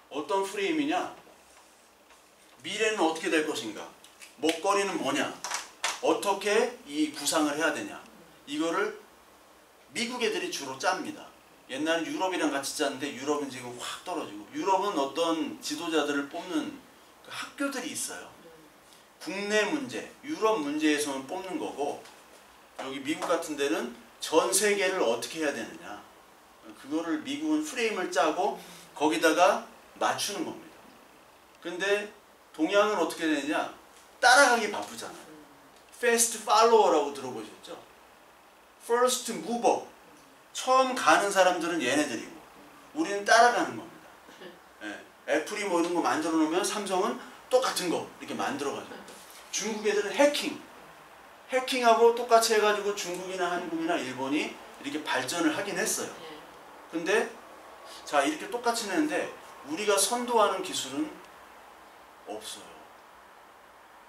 어떤 프레임이냐? 미래는 어떻게 될 것인가? 먹거리는 뭐냐? 어떻게 이 구상을 해야 되냐? 이거를 미국 애들이 주로 짭니다. 옛날에 유럽이랑 같이 짰는데 유럽은 지금 확 떨어지고, 유럽은 어떤 지도자들을 뽑는 그 학교들이 있어요. 국내 문제, 유럽 문제에서는 뽑는 거고, 여기 미국 같은 데는 전 세계를 어떻게 해야 되느냐, 그거를 미국은 프레임을 짜고 거기다가 맞추는 겁니다. 근데 동양은 어떻게 되느냐? 따라가기 바쁘잖아요. Fast follower라고 들어보셨죠? First mover. 처음 가는 사람들은 얘네들이고 우리는 따라가는 겁니다. 예. 애플이 뭐 이런 거 만들어 놓으면 삼성은 똑같은 거 이렇게 만들어 가지고, 중국 애들은 해킹하고 똑같이 해가지고 중국이나 한국이나 일본이 이렇게 발전을 하긴 했어요. 근데 자, 이렇게 똑같이 내는데 우리가 선도하는 기술은 없어요.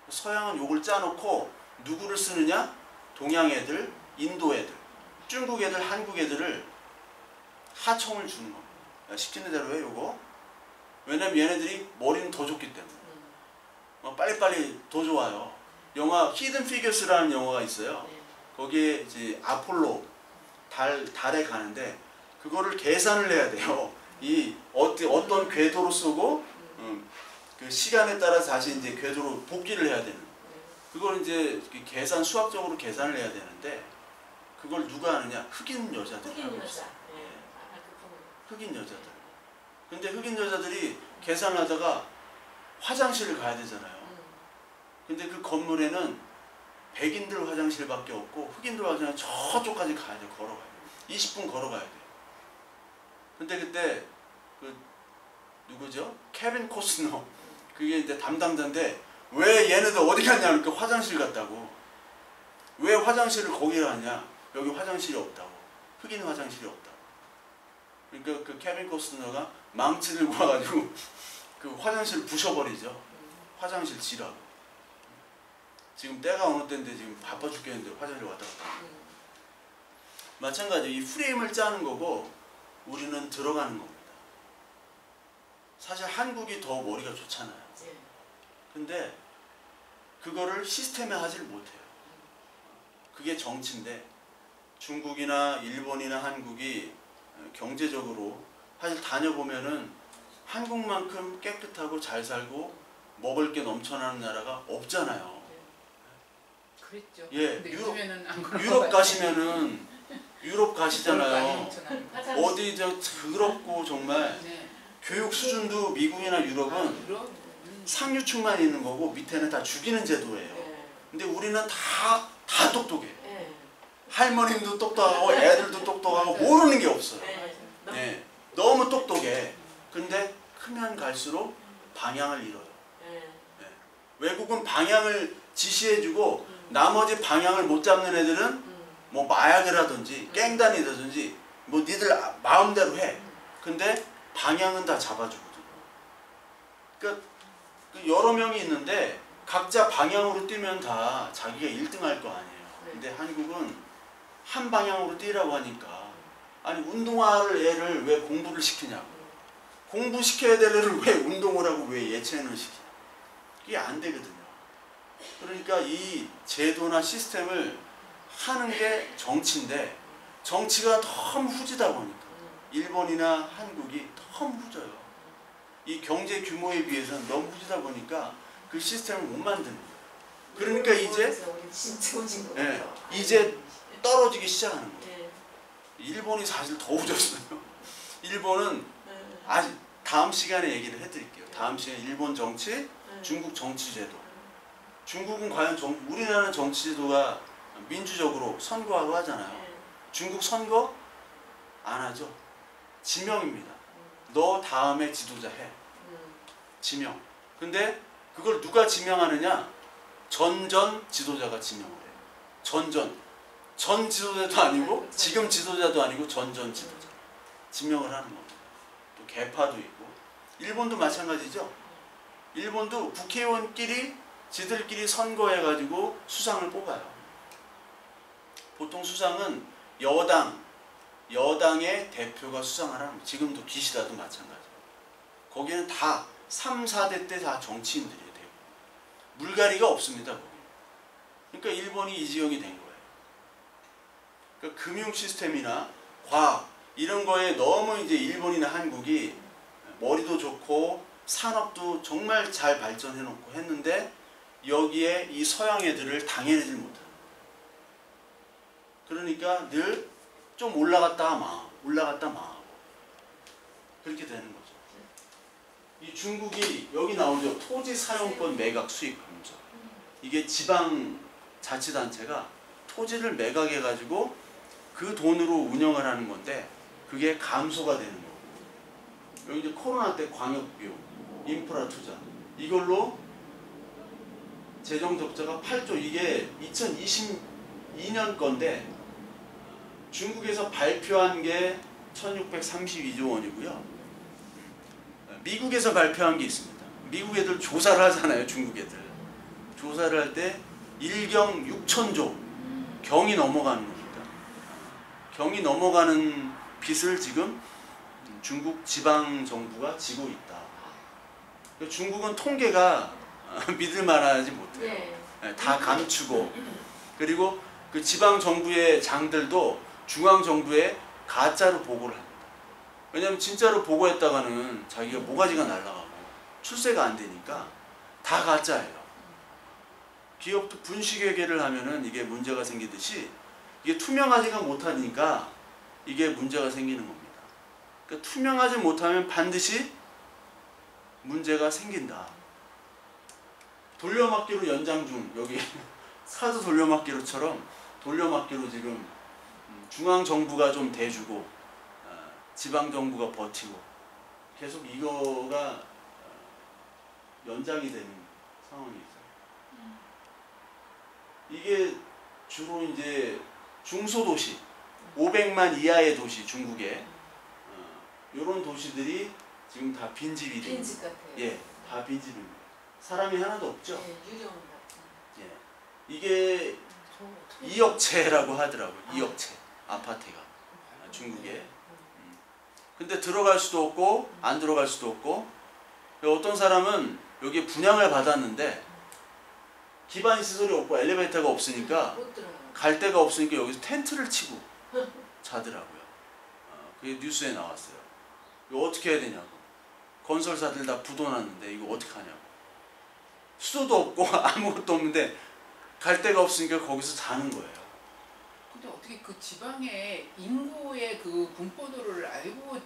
서양은 요걸 짜놓고 누구를 쓰느냐? 동양 애들, 인도 애들, 중국 애들, 한국 애들을 하청을 주는 겁니다. 야, 시키는 대로 해 요거. 왜냐면 얘네들이 머리는 더 좋기 때문에 빨리빨리 더 좋아요. 영화 히든 피겨스라는 영화가 있어요. 거기에 이제 아폴로 달에 가는데 그거를 계산을 해야 돼요. 이 어떤 궤도로 쏘고 그 시간에 따라서 다시 이제 궤도로 복귀를 해야 되는. 그걸 이제 수학적으로 계산을 해야 되는데 그걸 누가 하느냐? 흑인 여자들이 하고 있어요. 흑인 여자들. 근데 흑인 여자들이 계산을 하다가 화장실을 가야 되잖아요. 근데 그 건물에는 백인들 화장실밖에 없고 흑인들 화장실 저쪽까지 가야 돼. 걸어가야 돼. 20분 걸어가야 돼. 근데 그때 그 누구죠? 케빈 코스너, 그게 이제 담당자인데 왜 얘네들 어디 갔냐? 그러니까 화장실 갔다고. 왜 화장실을 거기 갔냐? 여기 화장실이 없다고. 흑인 화장실이 없다고. 그러니까 그 케빈 코스너가 망치를 구워가지고 그 화장실을 부셔버리죠. 화장실 지라고. 지금 때가 어느 때인데 지금 바빠 죽겠는데 화장실 왔다 갔다. 마찬가지로 이 프레임을 짜는 거고 우리는 들어가는 겁니다. 사실 한국이 더 머리가 좋잖아요. 근데 그거를 시스템에 하지를 못해요. 그게 정치인데 중국이나 일본이나 한국이 경제적으로 사실 다녀보면은 한국만큼 깨끗하고 잘 살고 먹을 게 넘쳐나는 나라가 없잖아요. 그랬죠. 예, 근데 요즘에는 안 그런 것 유럽 같아요. 가시면은 유럽 그런 거 많이 가시잖아요. 넘쳐나는 거. 화장실. 어디 저 더럽고 정말 네. 교육 수준도 미국이나 유럽은 유럽? 상류층만 있는 거고 밑에는 다 죽이는 제도예요. 예. 근데 우리는 다 똑똑해. 예. 할머님도 똑똑하고 애들도 똑똑하고 모르는 게 없어요. 예. 너무- 네, 너무 똑똑해. 근데 크면 갈수록 방향을 잃어요. 예. 외국은 방향을 지시해주고 나머지 방향을 못 잡는 애들은 뭐 마약을 하든지 깽단이라든지 뭐 니들 마음대로 해. 근데 방향은 다 잡아주거든. 그러니까 여러 명이 있는데 각자 방향으로 뛰면 다 자기가 1등 할 거 아니에요. 근데 한국은 한 방향으로 뛰라고 하니까 아니 운동화를 애를 왜 공부를 시키냐고. 공부시켜야 될 애를 왜 운동을 하고 왜 예체능을 시키냐. 이게 안 되거든요. 그러니까 이 제도나 시스템을 하는 게 정치인데 정치가 너무 후지다 보니까 일본이나 한국이 너무 후져요. 이 경제 규모에 비해서는 너무 후지다 보니까 그 시스템을 못 만드는 거예요. 그러니까 이제 우리 진짜 오신 거 예, 같아요. 이제 떨어지기 시작하는 거예요. 예. 일본이 사실 더 후졌어요. 일본은 예. 아직 다음 시간에 얘기를 해드릴게요. 다음 시간에 일본 정치, 예. 중국 정치제도. 중국은 과연 우리나라는 정치제도가 민주적으로 선거하고 하잖아요. 예. 중국 선거 안 하죠. 지명입니다. 너 다음에 지도자 해. 지명. 근데 그걸 누가 지명하느냐? 전전 지도자가 지명을 해요. 전 지도자도 아니고 지금 지도자도 아니고 전전 지도자. 지명을 하는 겁니다. 또 개파도 있고. 일본도 마찬가지죠. 일본도 국회의원끼리 지들끼리 선거해가지고 수상을 뽑아요. 보통 수상은 여당의 대표가 수상을 하는 거예요. 지금도 기시다도 마찬가지예요. 거기는 다 3, 4대 때 다 정치인들이에요. 대부분. 물갈이가 없습니다. 거기. 그러니까 일본이 이 지경이 된 거예요. 그러니까 금융 시스템이나 과학 이런 거에 너무 이제 일본이나 한국이 머리도 좋고 산업도 정말 잘 발전해 놓고 했는데 여기에 이 서양 애들을 당해내질 못하는 거예요. 그러니까 늘 좀 올라갔다가 망하고 그렇게 되는 거죠. 이 중국이 여기 나오죠. 토지 사용권 매각 수익 공조. 이게 지방자치단체가 토지를 매각해가지고 그 돈으로 운영을 하는 건데 그게 감소가 되는 거고. 여기 이제 코로나 때 광역비용, 인프라 투자 이걸로 재정 적자가 8조. 이게 2022년 건데 중국에서 발표한 게 1632조 원이고요. 미국에서 발표한 게 있습니다. 미국 애들 조사를 하잖아요. 중국 애들. 조사를 할 때 1경 6천조 경이 넘어가는 겁니다. 경이 넘어가는 빚을 지금 중국 지방정부가 지고 있다. 중국은 통계가 믿을 만하지 못해요. 예. 다 감추고 그리고 그 지방정부의 장들도 중앙정부에 가짜로 보고를 합니다. 왜냐하면 진짜로 보고했다가는 자기가 모가지가 날아가고 출세가 안 되니까 다 가짜예요. 기업도 분식회계를 하면은 이게 문제가 생기듯이 이게 투명하지가 못하니까 이게 문제가 생기는 겁니다. 그러니까 투명하지 못하면 반드시 문제가 생긴다. 돌려막기로 연장 중 여기 카드 돌려막기로처럼 돌려막기로 지금 중앙정부가 좀 대주고 지방정부가 버티고 계속 이거가 연장이 되는 상황이 있어요. 이게 주로 이제 중소도시 500만 이하의 도시 중국에 이런 도시들이 지금 다 빈집이 됩니다. 빈집 같아요. 예, 다 빈집입니다. 사람이 하나도 없죠. 예, 유령 같은. 예, 이게 2억 채라고 하더라고요. 2억 채 아파트가 중국에. 근데 들어갈 수도 없고 안 들어갈 수도 없고 어떤 사람은 여기 분양을 받았는데 기반 시설이 없고 엘리베이터가 없으니까 못 들어요. 갈 데가 없으니까 여기서 텐트를 치고 자더라고요. 그게 뉴스에 나왔어요. 이거 어떻게 해야 되냐고. 건설사들 다 부도났는데 이거 어떻게 하냐고. 수도도 없고 아무것도 없는데 갈 데가 없으니까 거기서 자는 거예요. 근데 어떻게 그 지방의 인구의 그 분포도를 알고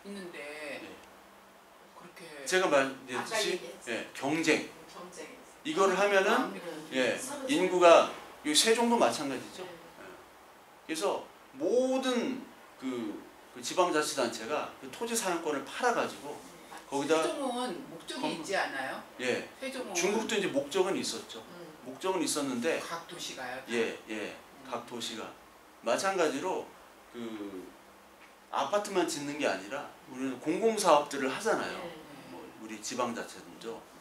있는데 네. 그렇게 제가 아까 말했듯이 얘기했어요. 경쟁 경쟁. 이거를 하면은 네. 인구가 이 세종도 마찬가지죠. 그래서 모든 그 지방자치단체가 그 토지 사용권을 팔아가지고 거기다 세종은 목적이 있지 않아요? 예 세종은 중국도 이제 목적은 있었죠. 목적은 있었는데 각 도시가요. 각 도시가 마찬가지로 그 아파트만 짓는 게 아니라 우리는 공공사업들을 하잖아요. 뭐 우리 지방자치들도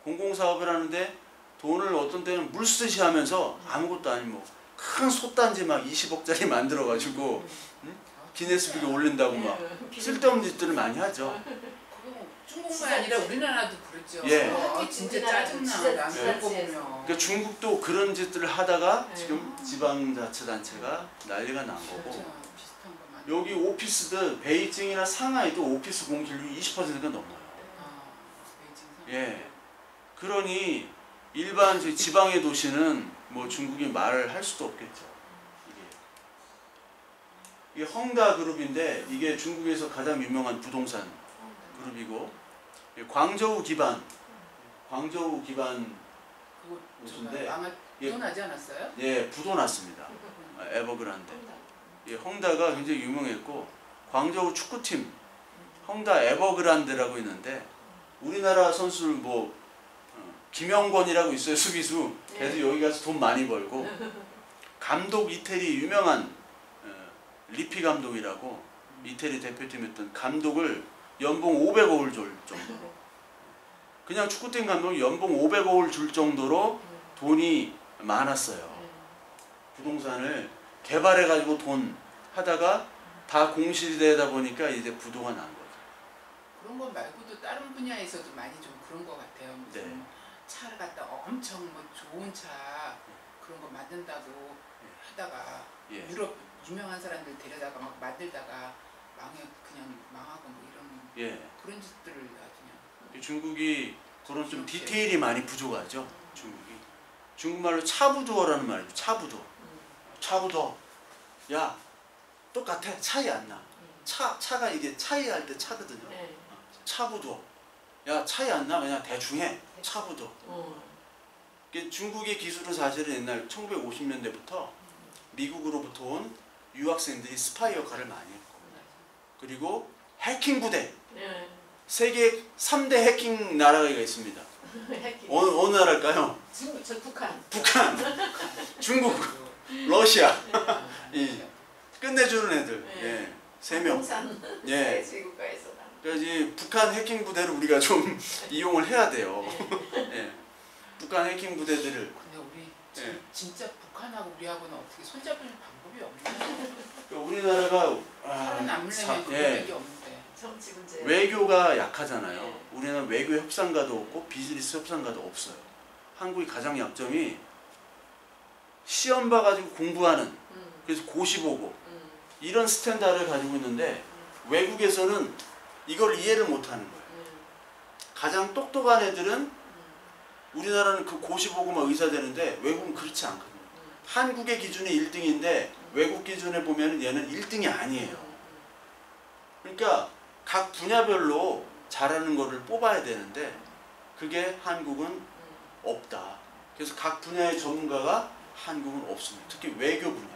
공공사업을 하는데 돈을 어떤 때는 물쓰시 하면서 아무것도 아닌 뭐 큰 솥단지 막 20억짜리 만들어 가지고 기네스북에 올린다고 막 쓸데없는 짓들을 많이 하죠. 그거 중국만 아니라 우리나라도 그렇죠. 예. 진짜 짜증나. 난 그런 거 보면. 그러니까 중국도 그런 짓들을 하다가 지금 지방자치단체가 난리가 난 거고 그렇죠. 비슷한 거 많이. 여기 오피스들 베이징이나 상하이도 오피스 공실률이 20%가 넘어요. 베이징 상. 예. 그러니 일반 지방의 도시는 뭐 중국이 말을 할 수도 없겠죠. 이게 헝다 그룹인데 이게 중국에서 가장 유명한 부동산 그룹이고 광저우 기반 그거 곳인데 부도나지 않았어요? 예 부도났습니다. 에버그란데. 예, 헝다가 굉장히 유명했고 광저우 축구팀 헝다 에버그란데라고 있는데 우리나라 선수들 뭐 김영권이라고 있어요. 수비수. 그래서 여기 가서 돈 많이 벌고 감독 이태리 유명한 리피 감독이라고 이태리 대표팀이었던 감독을 연봉 500억을 줄 정도로 그냥 축구팀 감독이 연봉 500억을 줄 정도로 돈이 많았어요. 부동산을 개발해 가지고 돈 하다가 다 공실이 되다 보니까 이제 부도가 난 거죠. 그런 거 말고도 다른 분야에서도 많이 좀 그런 거 같아요. 무슨 차를 갖다 엄청 뭐 좋은 차 그런 거 만든다고 하다가 유럽 유명한 사람들 데려다가 막 만들다가 그냥 망하고 뭐 이런 그런 짓들을 그냥. 중국이 그런 좀 디테일이 많이 부족하죠. 중국말로 차부두어라는 말이죠. 차부두어. 야 똑같아. 차이 안 나. 차가 이게 차이 할 때 차거든요. 차부두어. 야 차이 안 나. 그냥 대충 해. 차부두어. 중국의 기술은 사실은 옛날 1950년대부터 미국으로부터 온 유학생들이 스파이 역할을 많이 했고 그리고 해킹 부대. 세계 3대 해킹 나라가 있습니다. 어느 나라일까요? 저 북한. 중국, 러시아. 끝내주는 애들. 3명. 제국가에서 그래서 이 북한 해킹 부대를 우리가 좀 이용을 해야 돼요. 북한 해킹 부대들을. 근데 우리 진짜 북한하고 우리하고는 어떻게 손잡을 방법이 없나요? 우리나라가 살아남으려면 그게 없는데. 정치 문제. 외교가 약하잖아요. 우리는 외교 협상가도 없고 비즈니스 협상가도 없어요. 한국의 가장 약점이 시험 봐가지고 공부하는 그래서 고시 보고 이런 스탠다드를 가지고 있는데 외국에서는 이걸 이해를 못하는 거예요. 가장 똑똑한 애들은 우리나라는 그 고시 보고 막 의사 되는데 외국은 그렇지 않거든요. 한국의 기준이 1등인데 외국 기준에 보면 얘는 1등이 아니에요. 그러니까 각 분야별로 잘하는 거를 뽑아야 되는데 그게 한국은 없다. 그래서 각 분야의 전문가가 한국은 없습니다. 특히 외교 분야,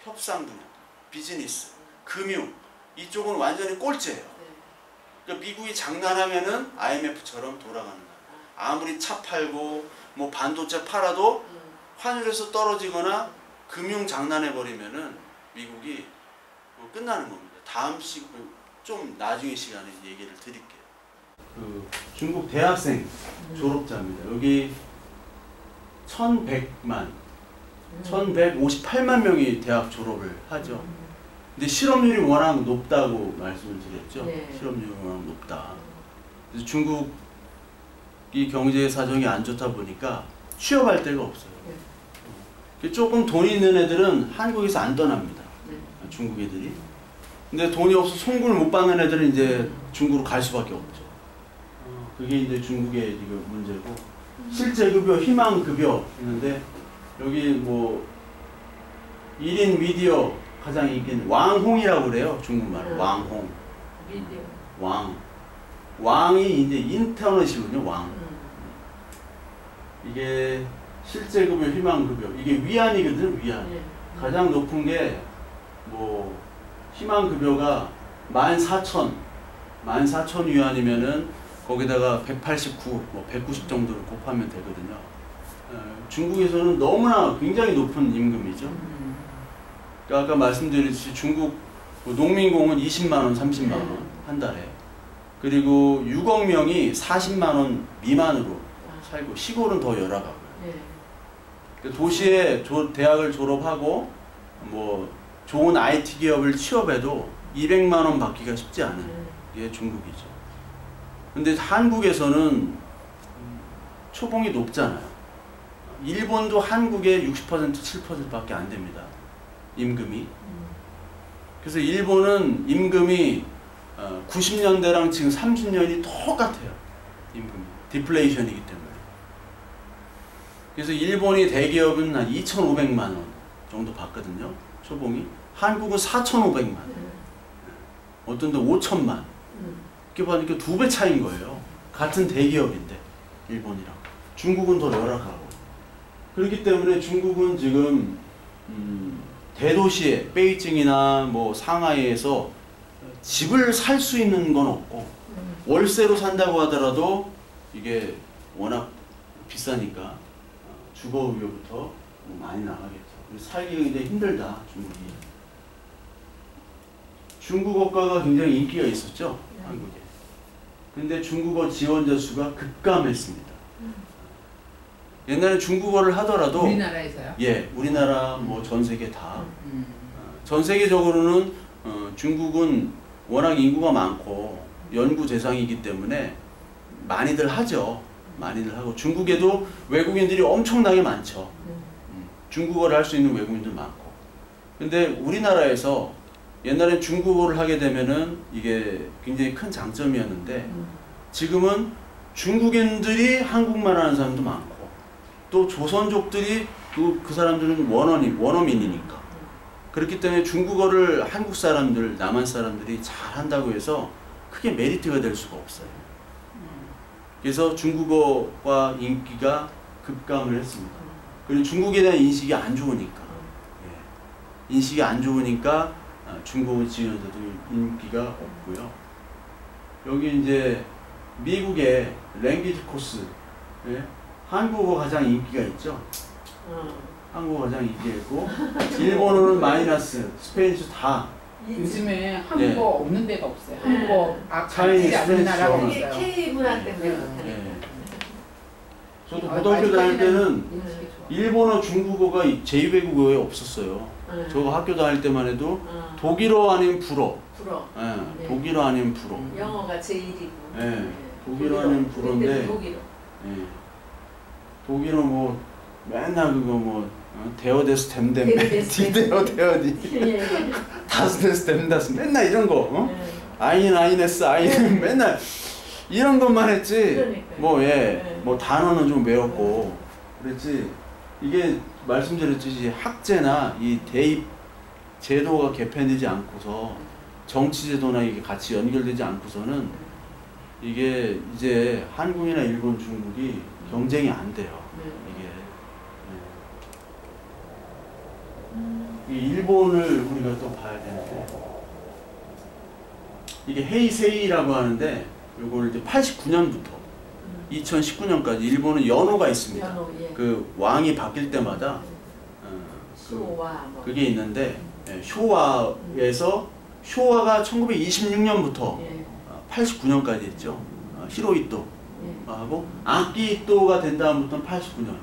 협상 분야, 비즈니스, 금융 이쪽은 완전히 꼴찌예요. 그러니까 미국이 장난하면은 IMF처럼 돌아가는 거예요. 아무리 차 팔고 뭐 반도체 팔아도 환율에서 떨어지거나 금융 장난해버리면은 미국이 끝나는 겁니다. 다음 좀 나중에 시간에 얘기를 드릴게요. 그 중국 대학생 졸업자입니다. 여기 1158만 명이 대학 졸업을 하죠. 근데 실업률이 워낙 높다고 말씀을 드렸죠. 실업률이 워낙 높다. 그래서 중국이 경제 사정이 안 좋다 보니까 취업할 데가 없어요. 조금 돈 있는 애들은 한국에서 안 떠납니다. 중국 애들이. 근데 돈이 없어 송금을 못 받는 애들은 이제 중국으로 갈 수밖에 없죠. 그게 이제 중국의 이거 문제고, 실제 급여, 희망 급여 있는데 여기 뭐 1인 미디어 가장 인기는 왕홍이라고 그래요. 중국말 왕홍. 미디어. 왕이 이제 인터넷이군요. 왕. 이게 실제 급여, 희망 급여. 이게 위안이거든요. 위안. 가장 높은 게 뭐 희망 급여가 14,000 위안이면은 거기다가 189, 뭐 190 정도를 곱하면 되거든요. 중국에서는 너무나 굉장히 높은 임금이죠. 그러니까 아까 말씀드렸듯이 중국 농민공은 20만 원, 30만 원 한 달에. 그리고 6억 명이 40만 원 미만으로 살고, 시골은 더 열악하고요. 도시에 대학을 졸업하고 뭐 좋은 IT 기업을 취업해도 200만 원 받기가 쉽지 않은 게 중국이죠. 근데 한국에서는 초봉이 높잖아요. 일본도 한국의 60%, 7%밖에 안 됩니다. 임금이. 그래서 일본은 임금이 90년대랑 지금 30년이 똑같아요. 임금이. 디플레이션이기 때문에. 그래서 일본이 대기업은 한 2,500만 원 정도 받거든요. 초봉이. 한국은 4,500만 원. 어떤 데 5천만. 이렇게 보니까 2배 차이인 거예요. 같은 대기업인데, 일본이랑. 중국은 더 열악하고. 그렇기 때문에 중국은 지금 대도시에 베이징이나 뭐 상하이에서 집을 살 수 있는 건 없고, 월세로 산다고 하더라도 이게 워낙 비싸니까 주거비용부터 많이 나가겠죠. 살기가 굉장히 힘들다, 중국이. 중국어과가 굉장히 인기가 있었죠, 한국에. 근데 중국어 지원자 수가 급감했습니다. 옛날에 중국어를 하더라도 우리나라에서요? 예, 우리나라 뭐 전 세계 다. 전 세계적으로는 중국은 워낙 인구가 많고 연구 대상이기 때문에 많이들 하죠. 많이들 하고, 중국에도 외국인들이 엄청나게 많죠. 중국어를 할 수 있는 외국인들 많고. 근데 우리나라에서 옛날엔 중국어를 하게 되면은 이게 굉장히 큰 장점이었는데, 지금은 중국인들이 한국말 하는 사람도 많고, 또 조선족들이 또 그 사람들은 원어민이니까. 그렇기 때문에 중국어를 한국 사람들, 남한 사람들이 잘 한다고 해서 크게 메리트가 될 수가 없어요. 그래서 중국어과 인기가 급감을 했습니다. 그리고 중국에 대한 인식이 안 좋으니까. 예. 인식이 안 좋으니까 중국어 지원자도 인기가 없고요. 여기 이제 미국의 랭귀지 코스. 예. 한국어 가장 인기가 있죠. 한국어 가장 인기가 있고, 일본어는 마이너스, 스페인어 다. 요즘에 한국어 예. 없는 데가 없어요. 한국어 차이니스, 같지 않은 나라가 프렌치, 없어요. K 문화 때문에 못하니까. 예. 저도 고등학교 다닐 때는 일본어, 중국어가 제2외국어에 없었어요. 저 학교 다닐 때만 해도 독일어 아니면 불어. 불어. 예. 네. 독일어 아니면 불어. 영어가 제1이고. 예. 독일어 아니면 불어인데, 독일어. 예. 독일어 뭐 맨날 그거 뭐 데어데스 댐댐 디데어디 다스데스 댐다스 맨날 이런 거, 아이네스 아이는 맨날 이런 것만 했지. 그러니까요. 뭐 예, 뭐 단어는 좀 외웠고 그랬지. 이게 말씀드렸듯이 학제나 이 대입 제도가 개편되지 않고서, 정치 제도나 이게 같이 연결되지 않고서는 이게 이제 한국이나 일본, 중국이 경쟁이 안 돼요. 이게 일본을 우리가 또 봐야 되는데, 이게 헤이세이라고 하는데, 요걸 이제 89년부터 2019년까지 일본은 연호가 있습니다. 연호, 예. 그 왕이 바뀔 때마다 쇼와 뭐. 그게 있는데, 쇼와에서 쇼와가 1926년부터 89년까지 했죠. 히로히토 하고 아키히토가 된 다음부터는 89년.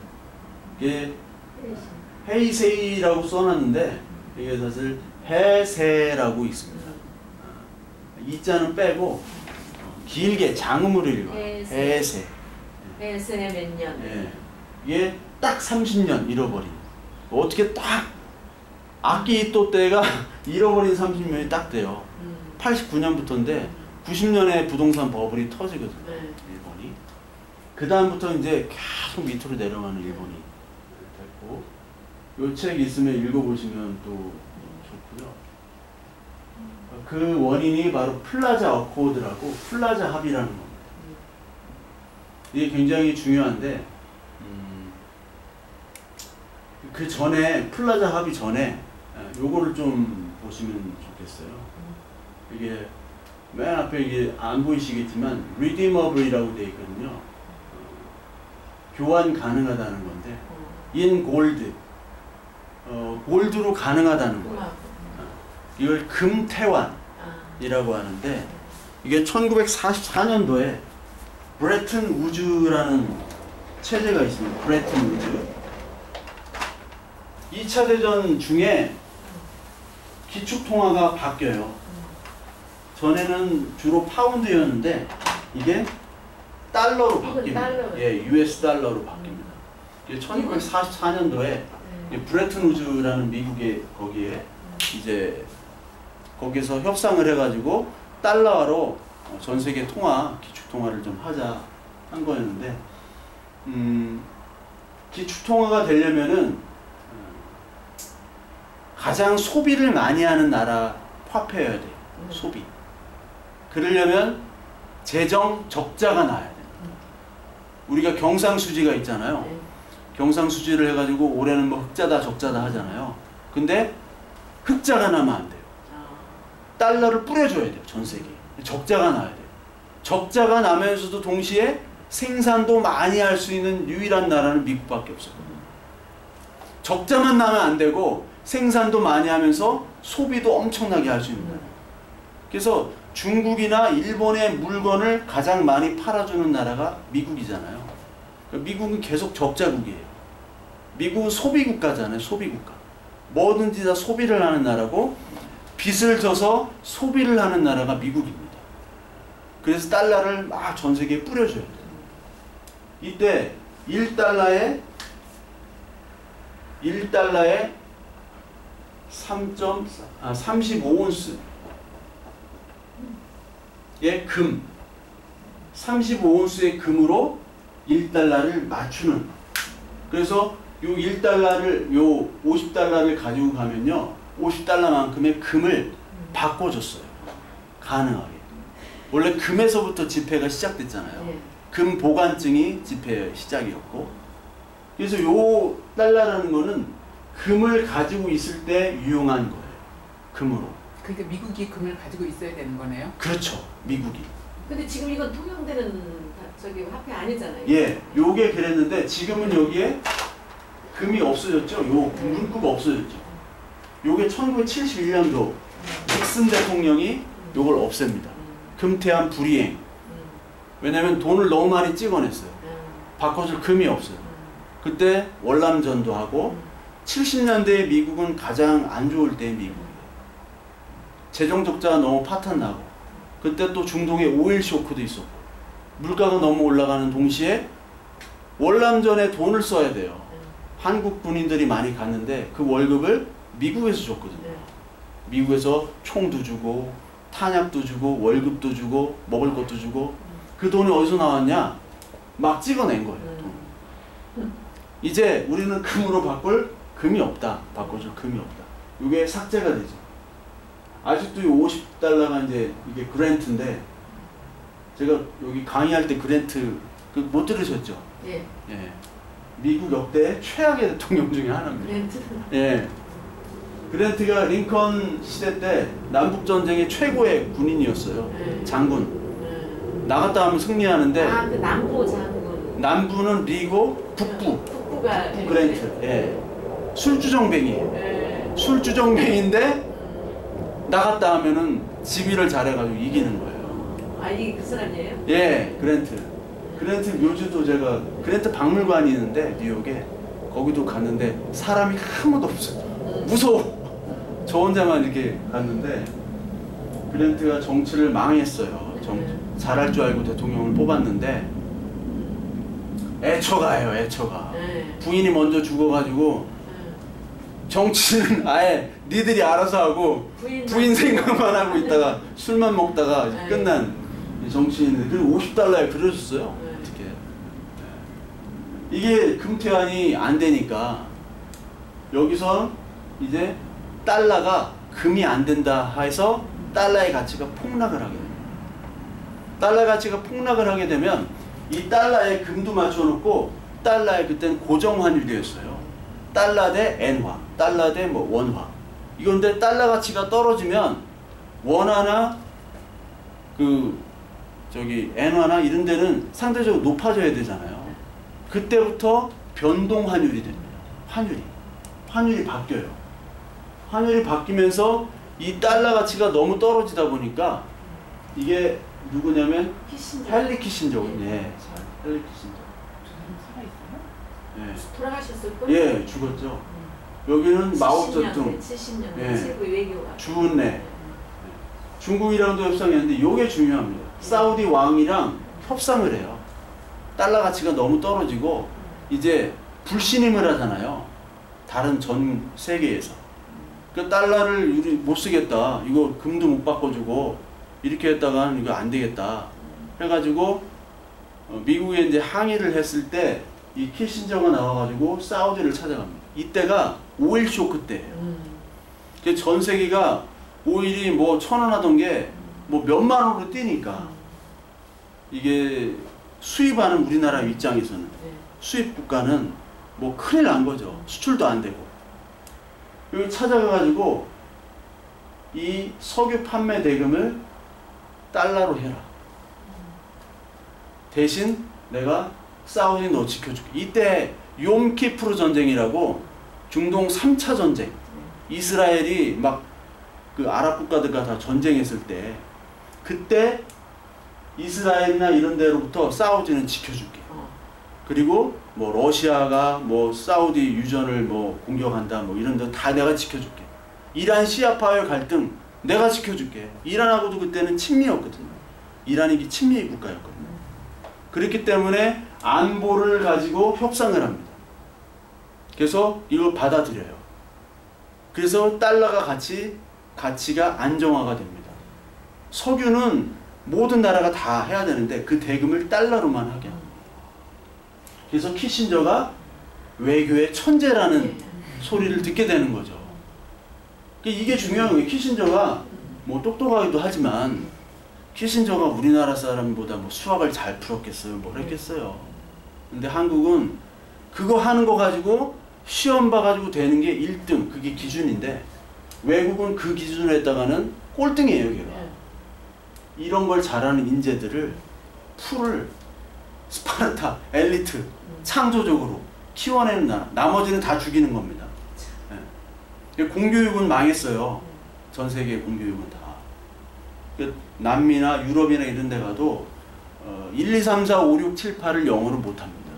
이게 헤이세이라고 써놨는데 이게 사실 해세라고 있습니다. 이자는 빼고 길게 장음으로 읽어요. 해세. 해세 몇 년. 예. 이게 딱 30년 잃어버린. 어떻게 딱 악기 또 때가 잃어버린 30년이 딱 돼요. 89년부터인데 90년에 부동산 버블이 터지거든요. 일본이. 그 다음부터 이제 계속 밑으로 내려가는 일본이 됐고, 요 책 있으면 읽어보시면 또 좋고요. 그 원인이 바로 플라자 어코드라고 플라자 합의라는 겁니다. 이게 굉장히 중요한데, 그 전에 플라자 합의 전에 요거를 좀 보시면 좋겠어요. 이게 맨 앞에 이게 안 보이시겠지만 redeemable이라고 되어 있거든요. 교환 가능하다는 건데 in gold, 골드로 가능하다는 거예요. 이걸 금태환이라고 하는데, 이게 1944년도에 브레튼 우즈라는 체제가 있습니다. 브레튼 우즈. 2차 대전 중에 기축통화가 바뀌어요. 전에는 주로 파운드였는데 이게 달러로 바뀝니다. 예, US 달러로 바뀝니다. 이게 1944년도에 브레튼 우즈라는 미국의 거기에 이제 거기서 협상을 해가지고 달러로 전 세계 통화, 기축 통화를 좀 하자 한 거였는데, 기축 통화가 되려면은 가장 소비를 많이 하는 나라 화폐여야 돼요. 소비. 그러려면 재정 적자가 나야 돼요. 우리가 경상수지가 있잖아요. 경상수지를 해가지고 올해는 뭐 흑자다 적자다 하잖아요. 근데 흑자가 나면 안 돼요. 달러를 뿌려줘야 돼요. 전 세계에. 적자가 나야 돼요. 적자가 나면서도 동시에 생산도 많이 할 수 있는 유일한 나라는 미국밖에 없어요. 적자만 나면 안 되고 생산도 많이 하면서 소비도 엄청나게 할 수 있는 나라. 그래서 중국이나 일본의 물건을 가장 많이 팔아주는 나라가 미국이잖아요. 미국은 계속 적자국이에요. 미국은 소비국가잖아요. 소비국가. 뭐든지 다 소비를 하는 나라고, 빚을 져서 소비를 하는 나라가 미국입니다. 그래서 달러를 막 전 세계에 뿌려줘야 돼요. 이때 1달러에 35온스의 금, 35온스의 금으로 1달러를 맞추는. 그래서 요 1달러를, 요 50달러를 가지고 가면요, 50달러만큼의 금을 바꿔줬어요. 가능하게. 원래 금에서부터 지폐가 시작됐잖아요. 금 보관증이 지폐의 시작이었고, 그래서 요 달러라는 거는 금을 가지고 있을 때 유용한 거예요. 금으로. 그러니까 미국이 금을 가지고 있어야 되는 거네요? 그렇죠. 미국이. 근데 지금 이건 통용되는 저기 화폐 아니잖아요. 예, 요게 그랬는데 지금은 여기에 금이 없어졌죠. 요 문구가 없어졌죠. 요게 1971년도 닉슨 대통령이 요걸 없앱니다. 금태환 불이행. 왜냐면 돈을 너무 많이 찍어냈어요. 바꿔줄 금이 없어요. 그때 월남전도 하고, 70년대에 미국은 가장 안 좋을 때 미국이에요. 재정 적자가 너무 파탄나고, 그때 또 중동에 오일 쇼크도 있었고, 물가가 너무 올라가는 동시에 월남전에 돈을 써야 돼요. 한국 군인들이 많이 갔는데 그 월급을 미국에서 줬거든요. 미국에서 총도 주고 탄약도 주고 월급도 주고 먹을 것도 주고. 그 돈이 어디서 나왔냐? 막 찍어낸 거예요. 돈. 이제 우리는 금으로 바꿀 금이 없다. 바꿔줄 금이 없다. 이게 삭제가 되죠. 아직도 이 50달러가 이제 이게 그랜트인데, 제가 여기 강의할 때 그랜트 못 들으셨죠? 예. 예. 미국 역대 최악의 대통령 중에 하나입니다. 그랜트. 예. 그랜트가 링컨 시대 때 남북 전쟁의 최고의 군인이었어요. 장군. 나갔다 하면 승리하는데. 아, 그 남부 장군. 남부는 리고 북부가 그랜트. 예. 술주정뱅이에요. 예. 술주정뱅인데 나갔다 하면은 지휘를 잘해가지고 이기는 거예요. 아, 이게 그 사람이에요? 예, 그랜트. 그랜트 묘지도 제가, 그랜트 박물관이 있는데 뉴욕에, 거기도 갔는데 사람이 아무도 없어요. 무서워. 저 혼자만 이렇게 갔는데, 그랜트가 정치를 망했어요. 잘할 줄 알고 대통령을 뽑았는데 애처가예요, 애처가. 네. 부인이 먼저 죽어가지고 정치는 아예 니들이 알아서 하고 부인 생각만 하고 있다가 술만 먹다가 네. 끝난 정치인들. 그리고 $50에 그려줬어요. 네. 어떻게? 이게 금태환이 안 되니까 여기서 이제 달러가 금이 안 된다 해서 달러의 가치가 폭락을 하게 돼요. 달러의 가치가 폭락을 하게 되면 이 달러에 금도 맞춰놓고 달러에 그때는 고정 환율이었어요. 달러 대 엔화, 달러 대 뭐 원화. 이건데 달러 가치가 떨어지면 원화나 엔화나 이런 데는 상대적으로 높아져야 되잖아요. 그때부터 변동 환율이 됩니다. 환율이 바뀌어요. 환율이 바뀌면서 이 달러 가치가 너무 떨어지다 보니까 이게 누구냐면 헨리 키신저. 예, 헨리 키신저. 예. 돌아가셨을 걸? 예, 죽었죠. 여기는 마오쩌둥, 70년 예. 최고 외교가. 주은래. 중국이랑도 협상했는데 이게 중요합니다. 사우디 왕이랑 협상을 해요. 달러 가치가 너무 떨어지고 이제 불신임을 하잖아요. 다른 전 세계에서. 그 달러를 우리 못 쓰겠다. 이거 금도 못 바꿔주고 이렇게 했다가는 이거 안 되겠다. 해가지고 미국에 이제 항의를 했을 때 이 키신저가 나와가지고 사우디를 찾아갑니다. 이때가 오일 쇼크 때예요. 전 세계가 오일이 뭐 1,000원 하던 게 뭐 몇만 원으로 뛰니까 이게 수입하는 우리나라 입장에서는 수입 국가는 뭐 큰일 난 거죠. 수출도 안 되고. 여기 찾아가가지고 이 석유 판매 대금을 달러로 해라. 대신 내가 사우디 너 지켜줄게. 이때 욤키프르 전쟁이라고 중동 3차 전쟁. 이스라엘이 막 그 아랍 국가들과 다 전쟁했을 때 그때 이스라엘이나 이런 데로부터 사우디는 지켜줄게. 그리고 뭐 러시아가 뭐 사우디 유전을 뭐 공격한다 뭐 이런 데 다 내가 지켜줄게. 이란 시아파의 갈등 내가 지켜줄게. 이란하고도 그때는 친미였거든요. 이란이 친미 국가였거든요. 그렇기 때문에 안보를 가지고 협상을 합니다. 그래서 이걸 받아들여요. 그래서 달러가 가치가 안정화가 됩니다. 석유는 모든 나라가 다 해야 되는데 그 대금을 달러로만 하게 합니다. 그래서 키신저가 외교의 천재라는 소리를 듣게 되는 거죠. 이게 중요한 거예요. 키신저가 뭐 똑똑하기도 하지만 키신저가 우리나라 사람보다 뭐 수학을 잘 풀었겠어요? 뭘 했겠어요? 근데 한국은 그거 하는 거 가지고 시험 봐가지고 되는 게 1등, 그게 기준인데 외국은 그 기준을 했다가는 꼴등이에요, 걔가. 이런 걸 잘하는 인재들을 풀을 스파르타, 엘리트, 창조적으로 키워내는 나라. 나머지는 다 죽이는 겁니다. 네. 공교육은 망했어요. 전 세계 공교육은 다. 남미나 유럽이나 이런 데 가도 1, 2, 3, 4, 5, 6, 7, 8을 영어를 못합니다.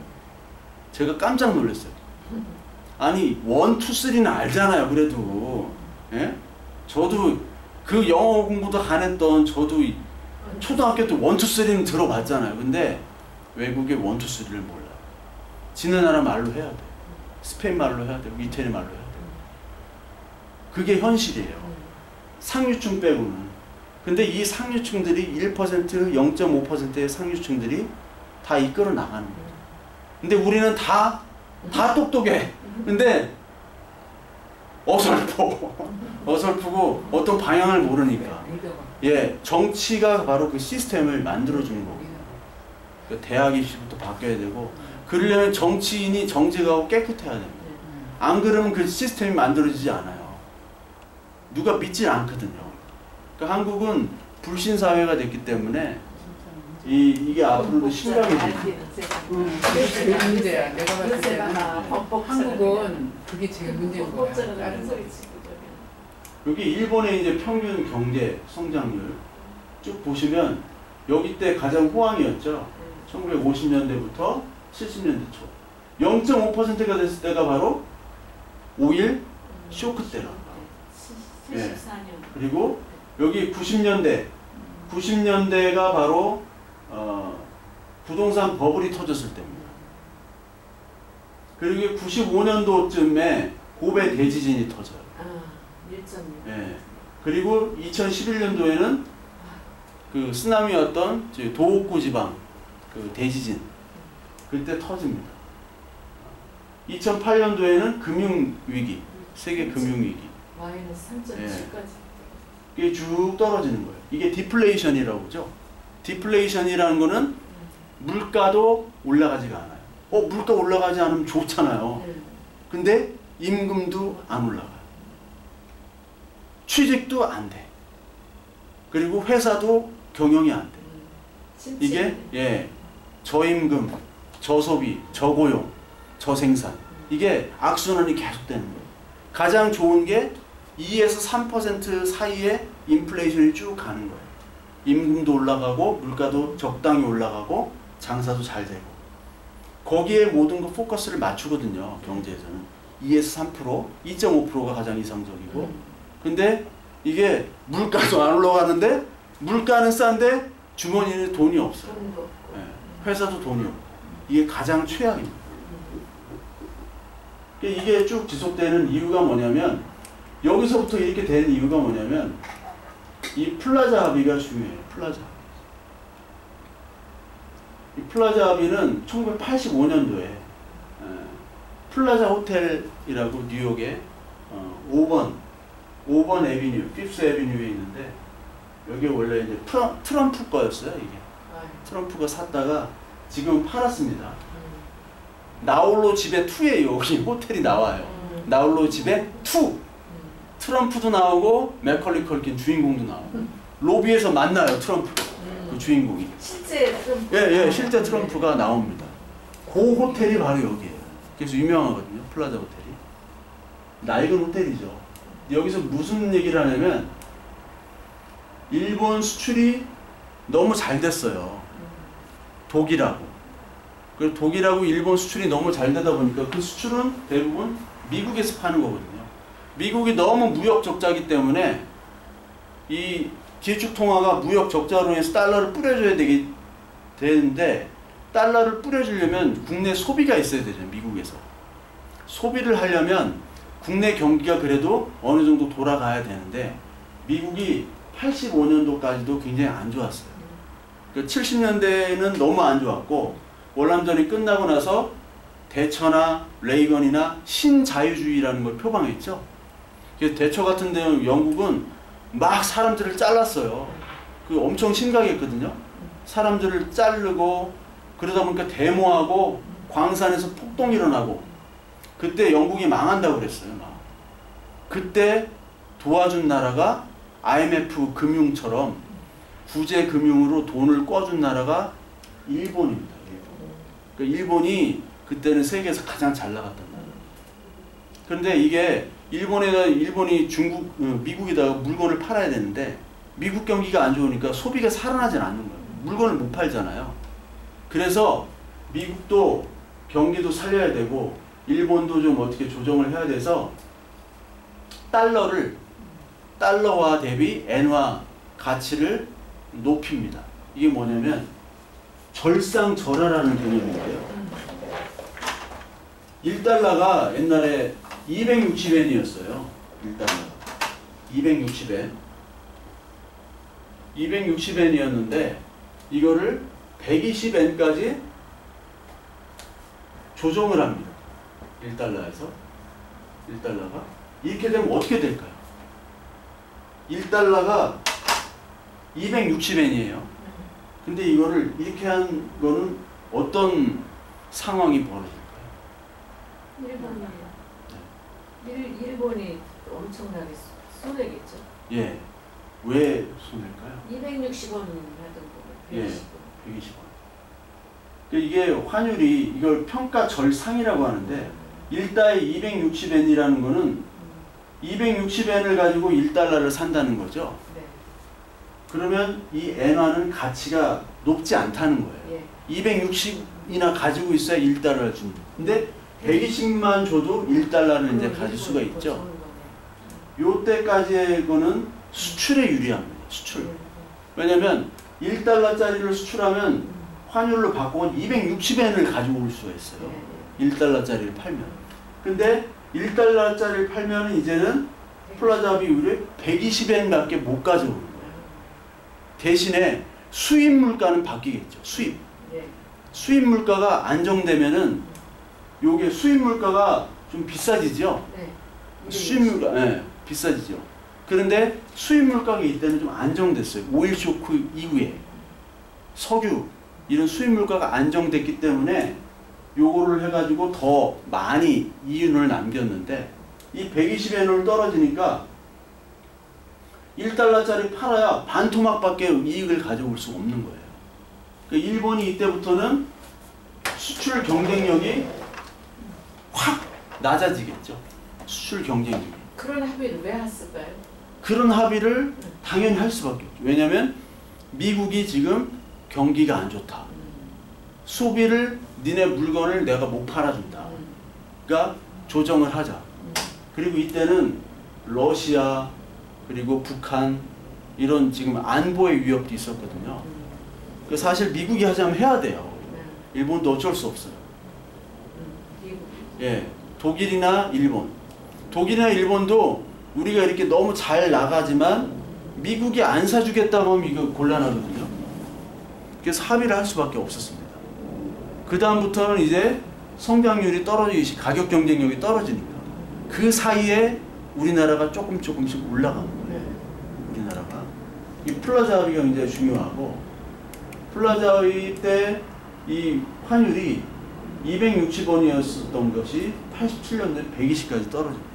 제가 깜짝 놀랐어요. 아니 1, 2, 3는 알잖아요. 그래도 예? 저도 그 영어 공부도 안 했던 저도 초등학교 때 1, 2, 3는 들어봤잖아요. 근데 외국의 1, 2, 3를 몰라요. 지네 나라 말로 해야 돼. 스페인 말로 해야 되고 이태리 말로 해야 돼. 그게 현실이에요. 상류층 빼고는. 근데 이 상류층들이 1%, 0.5%의 상류층들이 다 이끌어 나가는 거예요. 근데 우리는 다 똑똑해. 근데 어설프고 어떤 방향을 모르니까. 예, 정치가 바로 그 시스템을 만들어주는 거고. 그러니까 대학 입시부터 바뀌어야 되고, 그러려면 정치인이 정직하고 깨끗해야 됩니다. 안 그러면 그 시스템이 만들어지지 않아요. 누가 믿질 않거든요. 그러니까 한국은 불신 사회가 됐기 때문에 이게 앞으로도 심각해질 거예요. 그게 제일 문제야. 내가 봤을 때는 한국은 그게 제일 문제인 거야. 여기 일본의 이제 평균 경제 성장률 쭉 보시면 여기 때 가장 호황이었죠. 1950년대부터 70년대 초. 0.5%가 됐을 때가 바로 5.1 쇼크 때라. 예. 그리고 여기 90년대가 바로 부동산 버블이 터졌을 때입니다. 그리고 95년도쯤에 고베 대지진이 터져요. 1.6. 예. 그리고 2011년도에는 그 쓰나미였던 도호쿠 지방 그 대지진 그때 터집니다. 2008년도에는 금융위기, 세계 금융위기. 마이너스 3.7까지. 이게 쭉 떨어지는 거예요. 이게 디플레이션이라고 그러죠. 디플레이션이라는 거는 물가도 올라가지가 않아요. 물가 올라가지 않으면 좋잖아요. 근데 임금도 안 올라가요. 취직도 안 돼. 그리고 회사도 경영이 안 돼. 이게 저임금, 저소비, 저고용, 저생산 이게 악순환이 계속되는 거예요. 가장 좋은 게 2에서 3% 사이에 인플레이션이 쭉 가는 거예요. 임금도 올라가고 물가도 적당히 올라가고 장사도 잘 되고 거기에 모든 거 포커스를 맞추거든요. 경제에서는 2에서 3%, 2.5%가 가장 이상적이고 근데 이게 물가도 안 올라가는데 물가는 싼데 주머니에 돈이 없어요. 회사도 돈이 없고 이게 가장 최악입니다. 이게 쭉 지속되는 이유가 뭐냐면 여기서부터 이렇게 된 이유가 뭐냐면 이 플라자 합의가 중요해요. 플라자. 이 플라자 합의는 1985년도에 플라자 호텔이라고 뉴욕에 5번 애비뉴, 피프스 애비뉴에 있는데 여기 원래 이제 트럼프 거였어요. 이게 트럼프가 샀다가 지금 팔았습니다. 나홀로 집에 2에 여기 호텔이 나와요. 나홀로 집에 2. 트럼프도 나오고 맥컬리 컬킨 주인공도 나오고 로비에서 만나요. 트럼프 그 주인공이. 실제 트럼프. 예, 실제 트럼프가 나옵니다. 그 호텔이 바로 여기에요. 그래서 유명하거든요. 플라자 호텔이. 낡은 호텔이죠. 여기서 무슨 얘기를 하냐면 일본 수출이 너무 잘 됐어요. 독일하고. 그리고 독일하고 일본 수출이 너무 잘 되다 보니까 그 수출은 대부분 미국에서 파는 거거든요. 미국이 너무 무역 적자기 때문에 이 기축 통화가 무역 적자로 해서 달러를 뿌려줘야 되는데 달러를 뿌려주려면 국내 소비가 있어야 되죠. 미국에서. 소비를 하려면 국내 경기가 그래도 어느 정도 돌아가야 되는데 미국이 85년도까지도 굉장히 안 좋았어요. 70년대에는 너무 안 좋았고 월남전이 끝나고 나서 대처나 레이건이나 신자유주의라는 걸 표방했죠. 그래서 대처 같은 데는 영국은 막 사람들을 잘랐어요. 그 엄청 심각했거든요. 사람들을 자르고 그러다 보니까 데모하고 광산에서 폭동이 일어나고 그때 영국이 망한다고 그랬어요. 막. 그때 도와준 나라가 IMF 금융처럼 구제 금융으로 돈을 꿔준 나라가 일본입니다. 그러니까 일본이 그때는 세계에서 가장 잘 나갔단 말이에요. 그런데 이게 일본이 미국에다가 물건을 팔아야 되는데 미국 경기가 안 좋으니까 소비가 살아나질 않는 거예요. 물건을 못 팔잖아요. 그래서 미국도 경기도 살려야 되고 일본도 좀 어떻게 조정을 해야 돼서 달러와 대비 엔화 가치를 높입니다. 이게 뭐냐면 절상절하라는 개념인데요. 1달러가 옛날에 260엔이었어요. 1달러가 260엔이었는데 이거를 120엔까지 조정을 합니다. 1달러가 이렇게 되면 어떻게 될까요? 1달러가 260엔이에요. 근데 이거를 이렇게 한 거는 어떤 상황이 벌어질까요? 일본이 엄청나게 손해겠죠. 예. 왜 손해일까요? 260원 하던 거. 120원. 예. 120원. 이게 환율이 이걸 평가절상이라고 하는데 1달에 260엔이라는 거는 260엔을 가지고 1달러를 산다는 거죠. 네. 그러면 이 엔화는 가치가 높지 않다는 거예요. 예. 260이나 가지고 있어야 1달러를 준다. 근데 120만 줘도 1달러를 이제 가질 수가 있죠. 요때까지의 거는 수출에 유리합니다. 수출. 왜냐면 1달러짜리를 수출하면 환율로 바꾸면 260엔을 가지고 올 수가 있어요. 1달러짜리를 팔면. 근데 1달러짜리를 팔면 이제는 플라자 비율이 120엔밖에 못 가져오는 거예요. 대신에 수입 물가는 바뀌겠죠. 수입. 수입 물가가 안정되면은 요게 수입 물가가 좀 비싸지죠. 수입 물가 비싸지죠. 그런데 수입 물가가 이때는 좀 안정됐어요. 오일 쇼크 이후에 석유 이런 수입 물가가 안정됐기 때문에 요거를 해가지고 더 많이 이윤을 남겼는데 이 120엔으로 떨어지니까 1달러짜리 팔아야 반토막밖에 이익을 가져올 수 없는 거예요. 그러니까 일본이 이때부터는 수출 경쟁력이 확 낮아지겠죠. 수출 경쟁력이. 그런 합의를 왜 했을까요? 그런 합의를 당연히 할 수밖에 없죠. 왜냐하면 미국이 지금 경기가 안 좋다. 소비를 니네 물건을 내가 못 팔아준다. 그러니까 조정을 하자. 그리고 이때는 러시아 그리고 북한 이런 지금 안보의 위협도 있었거든요. 사실 미국이 하자면 해야 돼요. 일본도 어쩔 수 없어요. 예, 독일이나 일본. 독일이나 일본도 우리가 이렇게 너무 잘 나가지만 미국이 안 사주겠다고 하면 이거 곤란하거든요. 그래서 합의를 할 수밖에 없었습니다. 그 다음부터는 이제 성장률이 떨어지기, 가격 경쟁력이 떨어지니까 그 사이에 우리나라가 조금씩 올라가는 거예요. 우리나라가. 이 플라자 합의가 굉장히 중요하고 플라자 합의 때 이 환율이 260원이었던 것이 87년도에 120까지 떨어집니다.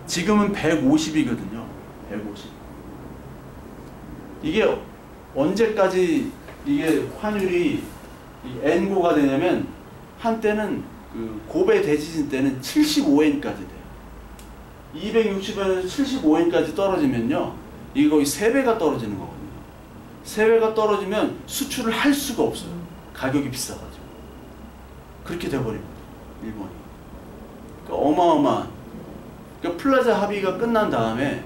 지금은 150이거든요. 150. 이게 언제까지 이게 환율이 엔고가 되냐면 한때는 그 고베 대지진 때는 75엔까지 돼요. 260원에서 75엔까지 떨어지면요. 이게 거의 3배가 떨어지는 거거든요. 3배가 떨어지면 수출을 할 수가 없어요. 가격이 비싸가지고. 그렇게 돼버립니다. 일본이. 그러니까 어마어마한. 그러니까 플라자 합의가 끝난 다음에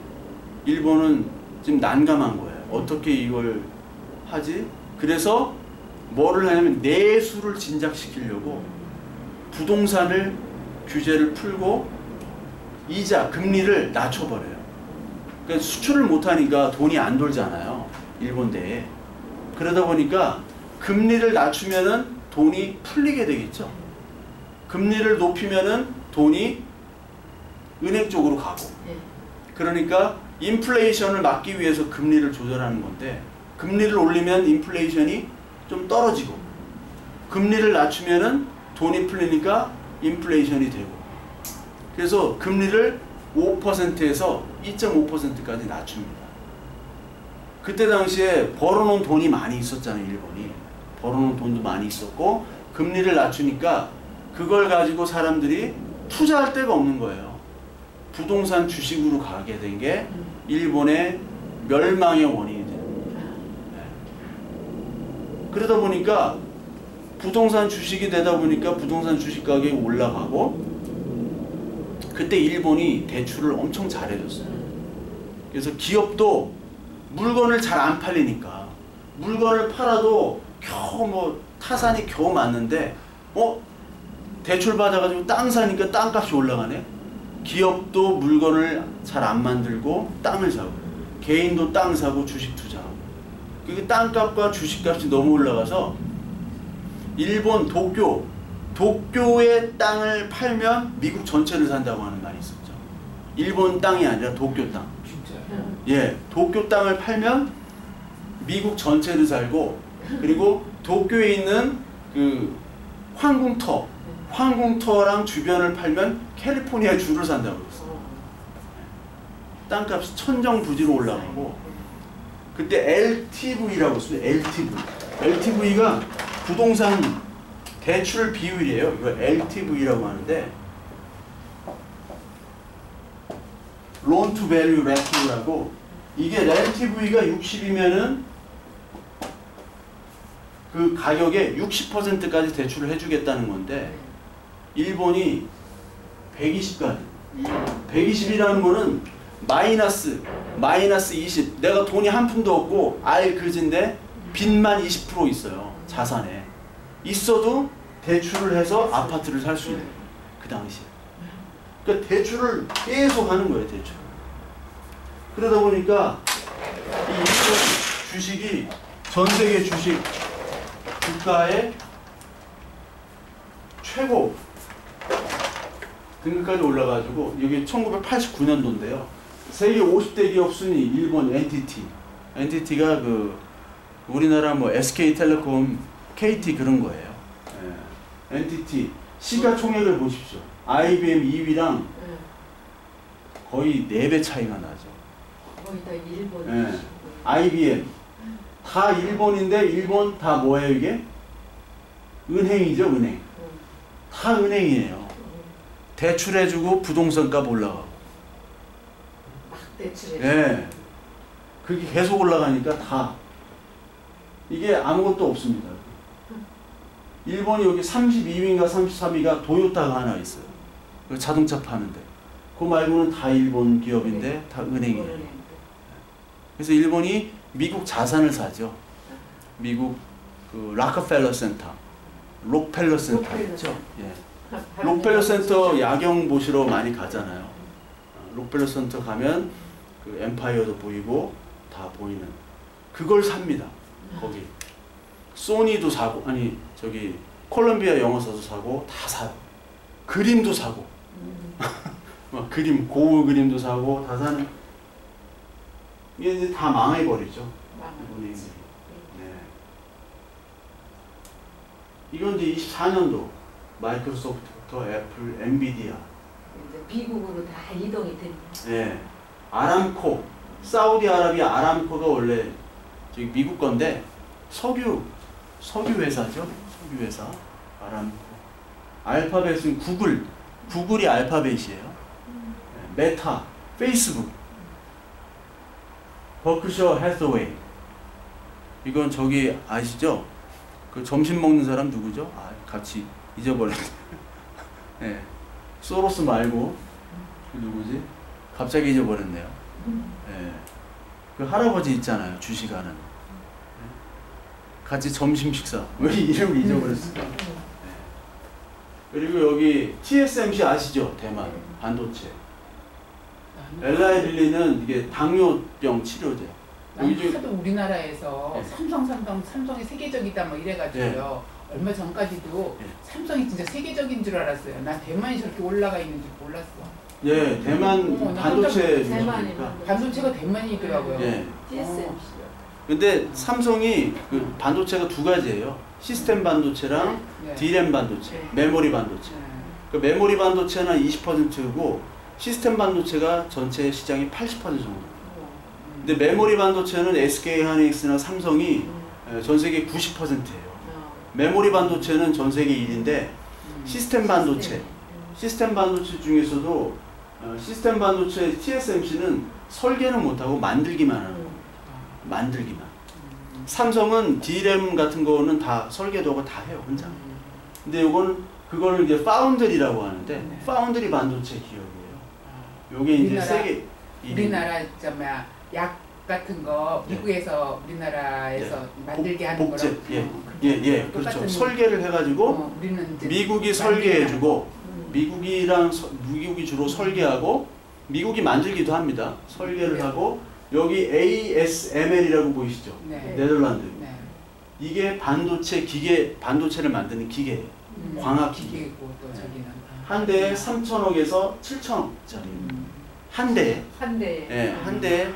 일본은 지금 난감한 거예요. 어떻게 이걸 하지? 그래서 뭐를 하냐면 내수를 진작시키려고 부동산을 규제를 풀고 이자, 금리를 낮춰버려요. 그러니까 수출을 못하니까 돈이 안 돌잖아요. 일본 내에. 그러다 보니까 금리를 낮추면은 돈이 풀리게 되겠죠. 금리를 높이면은 돈이 은행 쪽으로 가고. 그러니까 인플레이션을 막기 위해서 금리를 조절하는 건데 금리를 올리면 인플레이션이 좀 떨어지고 금리를 낮추면은 돈이 풀리니까 인플레이션이 되고 그래서 금리를 5%에서 2.5%까지 낮춥니다. 그때 당시에 벌어놓은 돈이 많이 있었잖아요. 일본이. 벌어놓은 돈도 많이 있었고 금리를 낮추니까 그걸 가지고 사람들이 투자할 데가 없는 거예요. 부동산 주식으로 가게 된 게 일본의 멸망의 원인이 됩니다. 그러다 보니까 부동산 주식이 되다 보니까 부동산 주식 가격이 올라가고 그때 일본이 대출을 엄청 잘해줬어요. 그래서 기업도 물건을 잘 안 팔리니까 물건을 팔아도 겨우 뭐 타산이 겨우 맞는데 대출 받아가지고 땅 사니까 땅값이 올라가네. 기업도 물건을 잘 안 만들고 땅을 사고 개인도 땅 사고 주식 투자하고 그 땅값과 주식값이 너무 올라가서 일본 도쿄의 땅을 팔면 미국 전체를 산다고 하는 말이 있었죠. 일본 땅이 아니라 도쿄 땅. 진짜요? 예, 도쿄 땅을 팔면 미국 전체를 살고 그리고 도쿄에 있는 그 황궁터랑 주변을 팔면 캘리포니아 주를 산다고 그랬어요. 땅값이 천정부지로 올라가고 그때 LTV라고 했어요. LTV가 부동산 대출 비율이에요. 이거 LTV라고 하는데 Loan to Value Ratio라고 이게 LTV가 60이면은 그 가격에 60%까지 대출을 해주겠다는 건데 일본이 120까지 120이라는 거는 마이너스 20 내가 돈이 한 푼도 없고 알 그지인데 빚만 20% 있어요. 자산에 있어도 대출을 해서 아파트를 살 수 있는 거예요. 그 당시에. 그러니까 대출을 계속 하는 거예요. 대출. 그러다 보니까 이 일본 주식이 전 세계 주식 주가의 최고 등급까지 올라가지고 여기 1989년도인데요. 세계 50대 기업 순위 일본 NTT. NTT가 그 우리나라 뭐 SK텔레콤, KT 그런 거예요. 예. NTT 시가총액을 보십시오. IBM 2위랑 거의 4배 차이가 나죠. 거의 다 일본. 예. IBM 다 일본인데 일본 다 뭐예요 이게? 은행이죠, 은행. 다 은행이에요. 대출해주고 부동산값 올라가고. 막 대출해. 예. 그게 계속 올라가니까 다 이게 아무것도 없습니다. 일본이 여기 32위인가 33위가 도요타가 하나 있어요. 자동차 파는데. 그 말고는 다 일본 기업인데 다 은행이에요. 그래서 일본이 미국 자산을 사죠. 미국 그 락펠러 센터, 록펠러 센터 있죠. 예. 록펠러 센터 야경 보시러 많이 가잖아요. 록펠러 센터 가면 그 엠파이어도 보이고 다 보이는 그걸 삽니다. 거기 소니도 사고 아니 저기 콜롬비아 영어사도 사고 다 사요. 그림도 사고 막 그림 고울 그림도 사고 다 사는 이게 이제 다 망해버리죠. 네. 이건 이제 24년도 마이크로소프트부터 애플, 엔비디아 이제 미국으로 다 이동이 됩니다. 네. 아람코, 사우디아라비아 아람코가 원래 저기 미국 건데 석유 회사죠. 석유 회사 아람코. 알파벳은 구글이 알파벳이에요. 메타, 페이스북, 버크셔 해서웨이. 이건 저기 아시죠? 그 점심 먹는 사람 누구죠? 아, 같이 잊어버렸네. 네. 소로스 말고 그 누구지? 갑자기 잊어버렸네요. 네. 그 할아버지 있잖아요. 주식하는. 네. 같이 점심 식사. 왜 이름을 잊어버렸을까? 네. 그리고 여기 TSMC 아시죠? 대만 반도체. 엘라이 릴리는 이게 당뇨병 치료제. 하도 우리나라에서 네. 삼성이 세계적이다 뭐 이래가지고요. 네. 얼마 전까지도 네. 삼성이 진짜 세계적인 줄 알았어요. 난 대만이 저렇게 올라가 있는지 몰랐어. 예, 대만 반도체 반도체가 대만이더라고요. 예. TSMC. 근데 삼성이 그 반도체가 두 가지예요. 시스템 반도체랑 네. D램 반도체, 네. 메모리 반도체. 네. 그 메모리 반도체는 20%고 시스템 반도체가 전체 시장이 80% 정도. 근데 메모리 반도체는 SK 하이닉스나 삼성이 전 세계 90%예요. 메모리 반도체는 전 세계 1인데 시스템 반도체 중에서도 시스템 반도체 TSMC는 설계는 못하고 만들기만 하는 거예요. 만들기만. 삼성은 D램 같은 거는 다 설계도 하고 다 해요, 혼자. 근데 이건 그거를 이제 파운드리라고 하는데 파운드리 반도체 기업이에요. 요게 이제 세계 우리나라 약 같은 거 미국에서 우리나라에서 만들게 하는 거랑 예, 그렇죠. 설계를 해가지고 우리는 이제 미국이 설계해주고 미국이 주로 설계하고 미국이 만들기도 합니다. 설계를 하고 여기 ASML이라고 보이시죠? 네. 네덜란드. 네. 이게 반도체를 만드는 기계예요. 광학 기계고 또 저기는 한 대에 3천억에서 7천억짜리. 한 대에. 예, 한 대에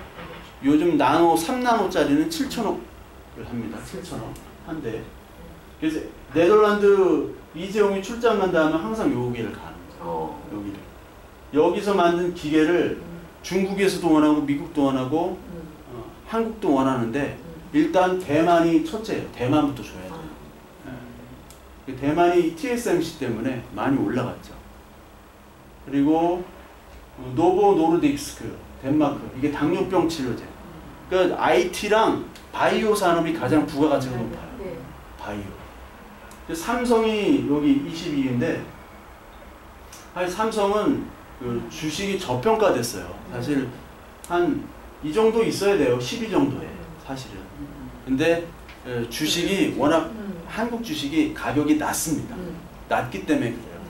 요즘 나노 3나노짜리는 7천억을 합니다. 7천억 한 대. 그래서 네덜란드 이재용이 출장 간다 하면 항상 여기를 가는 거예요. 여기를. 여기서 만든 기계를 중국에서도 원하고 미국도 원하고 한국도 원하는데 일단 대만이 첫째예요. 대만부터 줘야 돼요. 네. 대만이 TSMC 때문에 많이 올라갔죠. 그리고 노보 노르딕스크 덴마크 이게 당뇨병 치료제. 그러니까 IT랑 바이오 산업이 가장 부가가치가 높아요. 바이오. 삼성이 여기 22인데 사실 삼성은 그 주식이 저평가됐어요. 사실 한 이 정도 있어야 돼요. 12 정도에 사실은. 근데 주식이 워낙 한국 주식이 가격이 낮습니다. 낮기 때문에 그래요.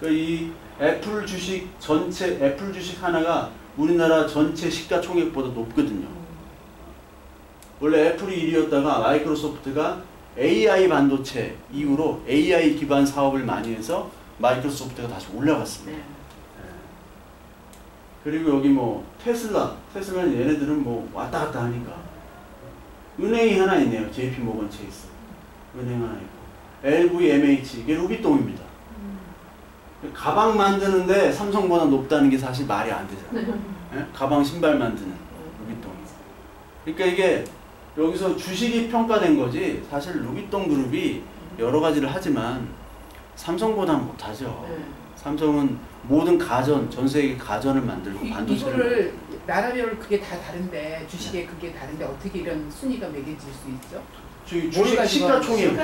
그러니까 이 애플 주식 전체 애플 주식 하나가 우리나라 전체 시가총액보다 높거든요. 원래 애플이 1위였다가 마이크로소프트가 AI 반도체 이후로 AI 기반 사업을 많이 해서 마이크로소프트가 다시 올라갔습니다. 그리고 여기 뭐 테슬라는 얘네들은 뭐 왔다 갔다 하니까 은행이 하나 있네요. JP 모건 체이스 은행 하나 있고 LVMH 이게 루비통입니다. 가방 만드는데 삼성보다 높다는 게 사실 말이 안 되잖아요. 예? 가방 신발 만드는 루비통이. 그러니까 이게 여기서 주식이 평가된 거지 사실 루비통 그룹이 여러 가지를 하지만 삼성보다는 못하죠. 삼성은 모든 가전, 전 세계 가전을 만들고 반도체를 이거를 나라별 그게 다 다른데 주식에 그게 다른데 어떻게 이런 순위가 매겨질 수 있죠? 주식 시가총액.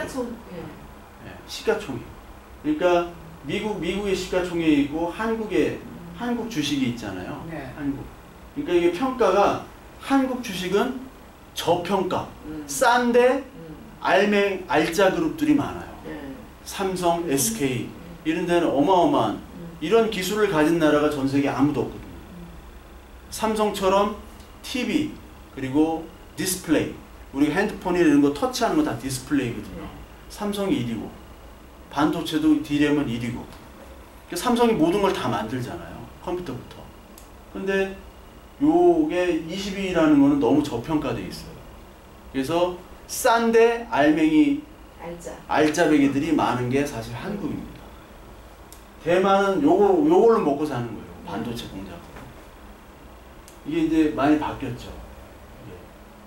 시가총액. 그러니까 미국의 시가총액이고 한국 주식이 있잖아요. 네. 한국. 그러니까 이게 평가가 한국 주식은 저평가, 싼데 알짜 그룹들이 많아요. 삼성, SK 이런 데는 어마어마한 이런 기술을 가진 나라가 전 세계에 아무도 없거든요. 삼성처럼 TV 그리고 디스플레이 우리가 핸드폰이나 이런 거 터치하는 거 다 디스플레이거든요. 삼성이 1위고 반도체도 D램은 1위고 그러니까 삼성이 모든 걸 다 만들잖아요. 컴퓨터부터. 근데 요게 20위라는 거는 너무 저평가되어 있어요. 그래서 싼데 알짜배기들이 많은 게 사실 한국입니다. 대만은 요걸로 먹고 사는 거예요. 반도체 공장. 이게 이제 많이 바뀌었죠.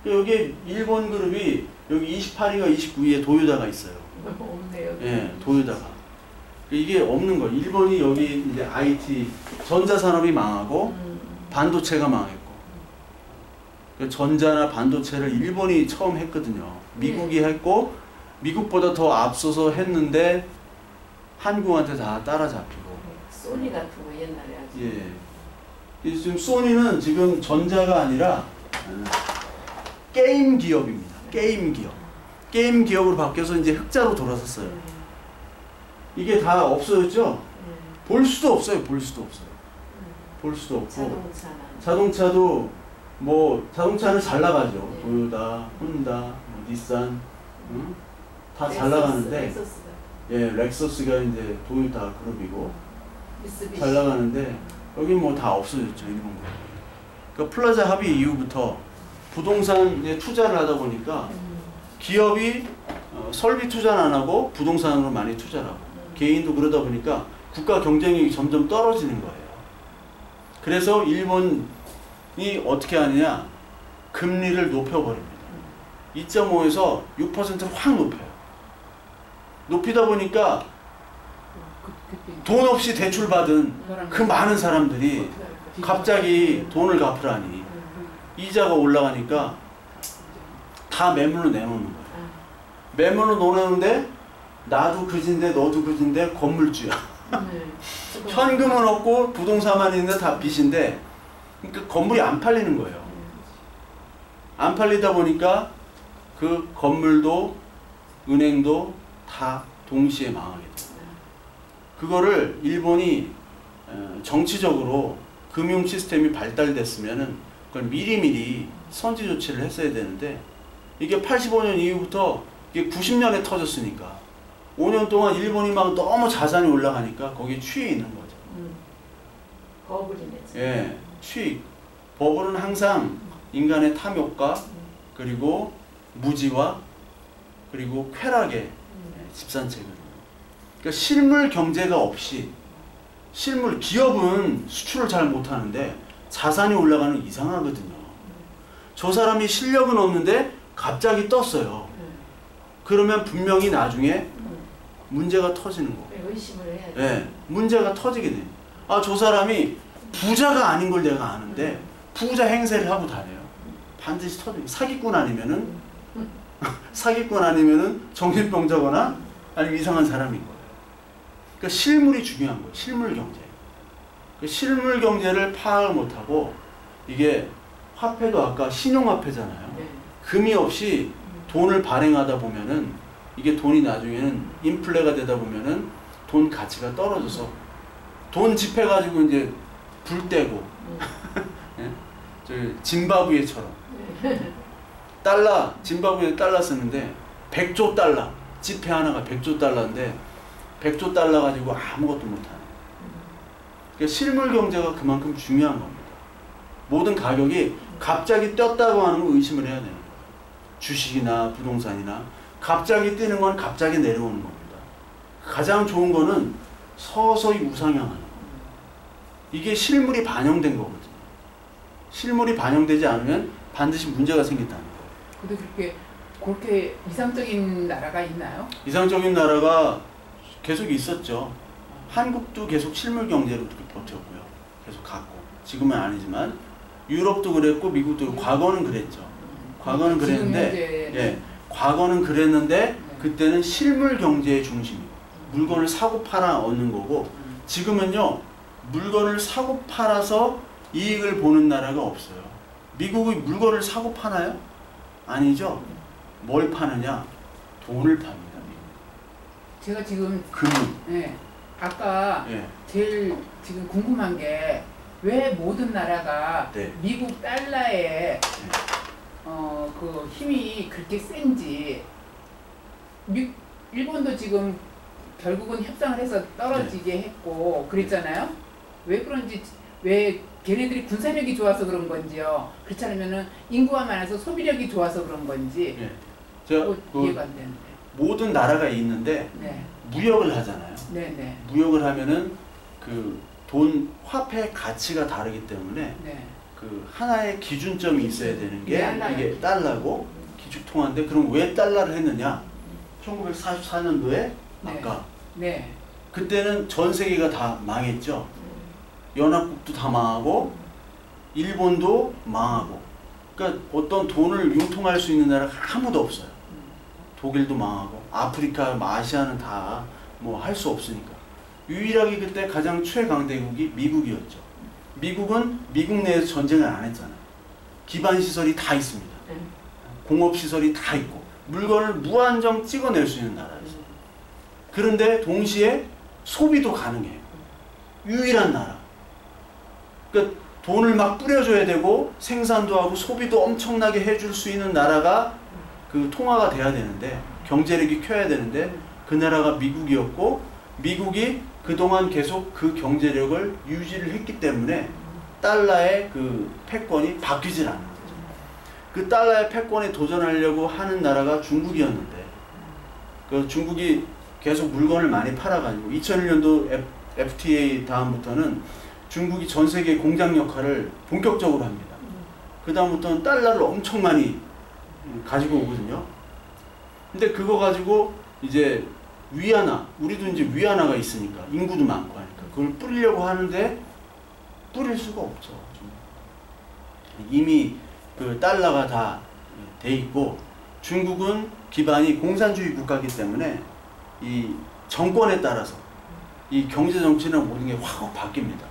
여기 일본 그룹이 여기 28위가 29위에 도요다가 있어요. 없네요. 예, 도요다가. 이게 없는 거예요. 일본이 여기 이제 IT 전자산업이 망하고 반도체가 망했고. 전자나 반도체를 일본이 처음 했거든요. 미국이 했고 미국보다 더 앞서서 했는데 한국한테 다 따라잡히고. 소니 같은 거 옛날에 아주. 예. 지금 소니는 지금 전자가 아니라 게임 기업입니다. 게임 기업. 게임 기업으로 바뀌어서 이제 흑자로 돌아섰어요. 이게 다 없어졌죠? 볼 수도 없어요. 볼 수도 없어요. 볼 수도 없고. 자동차도 뭐 자동차는 잘 나가죠. 도요타, 혼다, 뭐 닛산, 다 잘 나가는데. 예, 렉서스가 이제 도요타 그룹이고 잘 나가는데 여기 뭐 다 없어졌죠. 일본 거. 그러니까 플라자 합의 이후부터 부동산에 투자를 하다 보니까 기업이 설비 투자는 안 하고 부동산으로 많이 투자를 하고 개인도 그러다 보니까 국가 경쟁력이 점점 떨어지는 거예요. 그래서 일본이 어떻게 하느냐 금리를 높여버립니다. 2.5에서 6%를 확 높여요. 높이다 보니까 돈 없이 대출받은 그 많은 사람들이 갑자기 돈을 갚으라니 이자가 올라가니까 다 매물로 내놓는 거예요. 매물로 내놓는데 나도 그진데 너도 그진데 건물주야. 현금은 없고 부동산만 있는데 다 빚인데 그러니까 건물이 안 팔리는 거예요. 안 팔리다 보니까 그 건물도 은행도 다 동시에 망하게 돼요. 그거를 일본이 정치적으로 금융 시스템이 발달됐으면은 그걸 미리미리 선제 조치를 했어야 되는데 이게 85년 이후부터 이게 90년에 터졌으니까 5년 동안 일본이 막 너무 자산이 올라가니까 거기에 취해 있는 거죠. 버블이네. 예, 취익. 버블은 항상 인간의 탐욕과 그리고 무지와 그리고 쾌락의 집산체거든요. 그러니까 실물 경제가 없이 기업은 수출을 잘 못하는데 자산이 올라가는 이상하거든요. 저 사람이 실력은 없는데 갑자기 떴어요. 그러면 분명히 나중에 문제가 터지는 거예요. 의심을 해야 돼. 네, 문제가 터지게 돼요. 아, 저 사람이 부자가 아닌 걸 내가 아는데 부자 행세를 하고 다녀요. 반드시 터져요. 사기꾼 아니면은 정신병자거나 아니면 이상한 사람인 거예요. 그러니까 실물이 중요한 거예요. 실물 경제. 그 실물 경제를 파악을 못하고 이게 화폐도 아까 신용화폐잖아요. 금이 없이 돈을 발행하다 보면은 이게 돈이 나중에는 인플레가 되다 보면은 돈 가치가 떨어져서 돈 집해가지고 이제 불 떼고 예? 저 짐바브웨처럼 달러 짐바브웨 달러 쓰는데 100조 달러 지폐 하나가 100조 달러인데 100조 달러 가지고 아무것도 못하네. 그러니까 실물 경제가 그만큼 중요한 겁니다. 모든 가격이 갑자기 떴다고 하는 걸 의심을 해야 돼요. 주식이나 부동산이나 갑자기 뛰는 건 갑자기 내려오는 겁니다. 가장 좋은 거는 서서히 우상향하는 거. 이게 실물이 반영된 거거든요. 실물이 반영되지 않으면 반드시 문제가 생긴다는 거예요. 근데 그렇게 이상적인 나라가 있나요? 이상적인 나라가 계속 있었죠. 한국도 계속 실물 경제로 그렇게 버텼고요. 계속 갔고. 지금은 아니지만 유럽도 그랬고 미국도 과거는 그랬죠. 과거는 그랬는데 예, 과거는 그랬는데 그때는 실물 경제의 중심이고 물건을 사고 팔아 얻는 거고 지금은요 물건을 사고 팔아서 이익을 보는 나라가 없어요. 미국이 물건을 사고 파나요? 아니죠. 뭘 파느냐? 돈을 팝니다. 미국. 제가 지금 금융. 예, 아까 예. 제일 지금 궁금한 게 왜 모든 나라가 네. 미국 달러에 그 힘이 그렇게 센지 일본도 지금 결국은 협상을 해서 떨어지게 했고 그랬잖아요. 왜 그런지 왜 걔네들이 군사력이 좋아서 그런 건지요. 그렇지 않으면은 인구가 많아서 소비력이 좋아서 그런 건지 예. 제가 이해가 안 되는데. 모든 나라가 있는데 네. 무역을 하잖아요. 네네. 무역을 하면은 그 돈 화폐 가치가 다르기 때문에 네. 그 하나의 기준점이 있어야 되는 게 네, 이게 달러고 기축통화인데 그럼 왜 달러를 했느냐? 1944년도에 아까 네. 그때는 전 세계가 다 망했죠. 연합국도 다 망하고 일본도 망하고 그러니까 어떤 돈을 융통할 수 있는 나라가 아무도 없어요. 독일도 망하고 아프리카, 아시아는 다 뭐 할 수 없으니까 유일하게 그때 가장 최강대국이 미국이었죠. 미국은 미국 내에서 전쟁을 안 했잖아요. 기반 시설이 다 있습니다. 공업 시설이 다 있고 물건을 무한정 찍어낼 수 있는 나라였어요. 그런데 동시에 소비도 가능해요. 유일한 나라. 그러니까 돈을 막 뿌려줘야 되고 생산도 하고 소비도 엄청나게 해줄 수 있는 나라가 그 통화가 돼야 되는데 경제력이 켜야 되는데 그 나라가 미국이었고 미국이 그동안 계속 그 경제력을 유지를 했기 때문에 달러의 그 패권이 바뀌질 않는 거죠. 그 달러의 패권에 도전하려고 하는 나라가 중국이었는데 그 중국이 계속 물건을 많이 팔아가지고 2001년도 FTA 다음부터는 중국이 전 세계 공장 역할을 본격적으로 합니다. 그 다음부터는 달러를 엄청 많이 가지고 오거든요. 근데 그거 가지고 이제 위안화, 우리도 이제 위안화가 있으니까 인구도 많고 하니까 그걸 뿌리려고 하는데 뿌릴 수가 없죠. 이미 그 달러가 다 돼 있고 중국은 기반이 공산주의 국가이기 때문에 이 정권에 따라서 이 경제 정치나 모든 게 확 바뀝니다.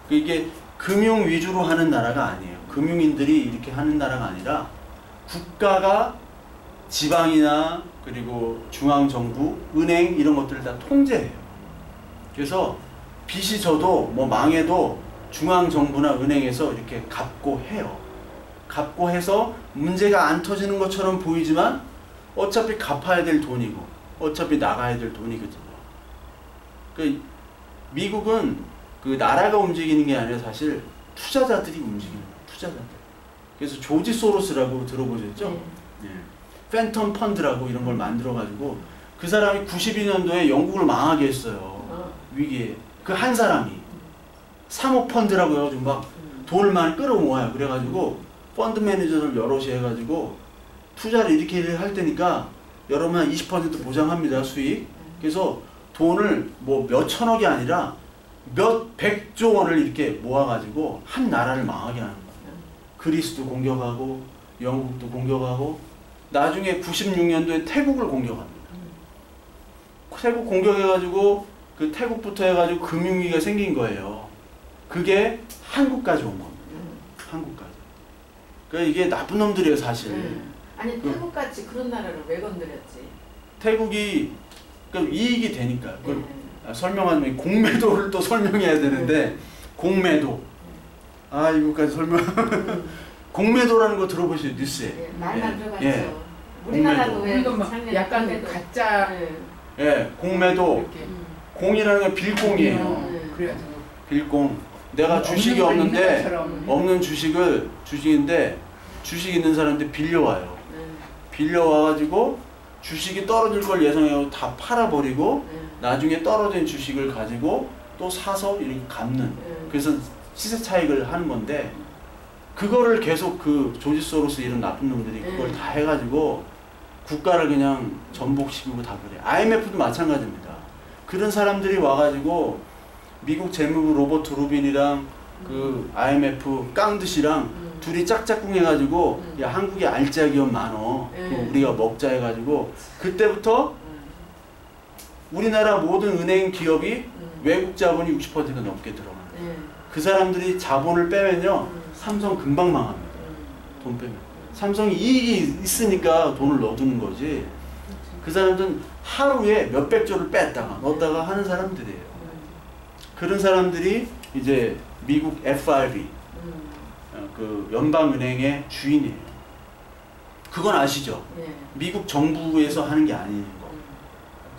이게 금융 위주로 하는 나라가 아니에요. 금융인들이 이렇게 하는 나라가 아니라 국가가 지방이나 그리고 중앙정부, 은행 이런 것들을 다 통제해요. 그래서 빚이 져도 뭐 망해도 중앙정부나 은행에서 이렇게 갚고 해요. 갚고 해서 문제가 안 터지는 것처럼 보이지만 어차피 갚아야 될 돈이고 어차피 나가야 될 돈이거든요. 그 미국은 그 나라가 움직이는 게 아니라 사실 투자자들이 움직이는 거예요. 투자자들. 그래서 조지 소로스라고 들어보셨죠? 네. 팬텀 펀드라고 이런 걸 만들어가지고 그 사람이 92년도에 영국을 망하게 했어요. 위기에. 그 한 사람이 사모펀드라고 해가지고 막 돈을 많이 끌어모아요. 그래가지고 펀드 매니저를 여럿이 해가지고 투자를 이렇게 할 테니까 여러분 20% 보장합니다. 수익. 그래서 돈을 뭐 몇 천억이 아니라 몇 백조 원을 이렇게 모아가지고 한 나라를 망하게 하는 거예요. 그리스도 공격하고 영국도 공격하고 나중에 96년도에 태국을 공격합니다. 태국 공격해가지고 그 태국부터 해가지고 금융위기가 생긴 거예요. 그게 한국까지 온 겁니다. 한국까지. 그러니까 이게 나쁜 놈들이에요 사실. 아니 태국같이 그런 나라를 왜 건드렸지? 태국이 그러니까 이익이 되니까. 설명하면 공매도를 또 설명해야 되는데 공매도 이거까지 설명 공매도라는 거 들어보시죠 뉴스에. 말만 들어봤죠. 예. 우리나라도 왜 우리도 막 약간 공매도. 가짜 예, 공매도. 이렇게 공이라는 건 빌공이에요. 그래가지고 빌공. 내가 주식이 없는 주식인데 주식 있는 사람한테 빌려와요. 빌려와가지고 주식이 떨어질 걸 예상하고 다 팔아버리고 나중에 떨어진 주식을 가지고 또 사서 이렇게 갚는. 그래서 시세 차익을 하는 건데 그거를 계속 그 조지 소로스 이런 나쁜 놈들이 그걸 다 해가지고 국가를 그냥 전복시키고 다 그래. IMF도 마찬가지입니다. 그런 사람들이 와가지고 미국 재무부 로버트 루빈이랑 그 IMF 깡드시랑 둘이 짝짝꿍 해가지고 야 한국에 알짜 기업 많어. 우리가 먹자 해가지고 그때부터 우리나라 모든 은행 기업이 외국 자본이 60%가 넘게 들어가요. 그 사람들이 자본을 빼면요 삼성 금방 망합니다. 돈 빼면 삼성이 이익이 있으니까 돈을 넣어두는 거지. 그 사람들은 하루에 몇백조를 뺐다가 넣었다가 하는 사람들이에요. 그런 사람들이 이제 미국 FRB 그 연방은행의 주인이에요. 그건 아시죠? 미국 정부에서 하는 게 아닌 거.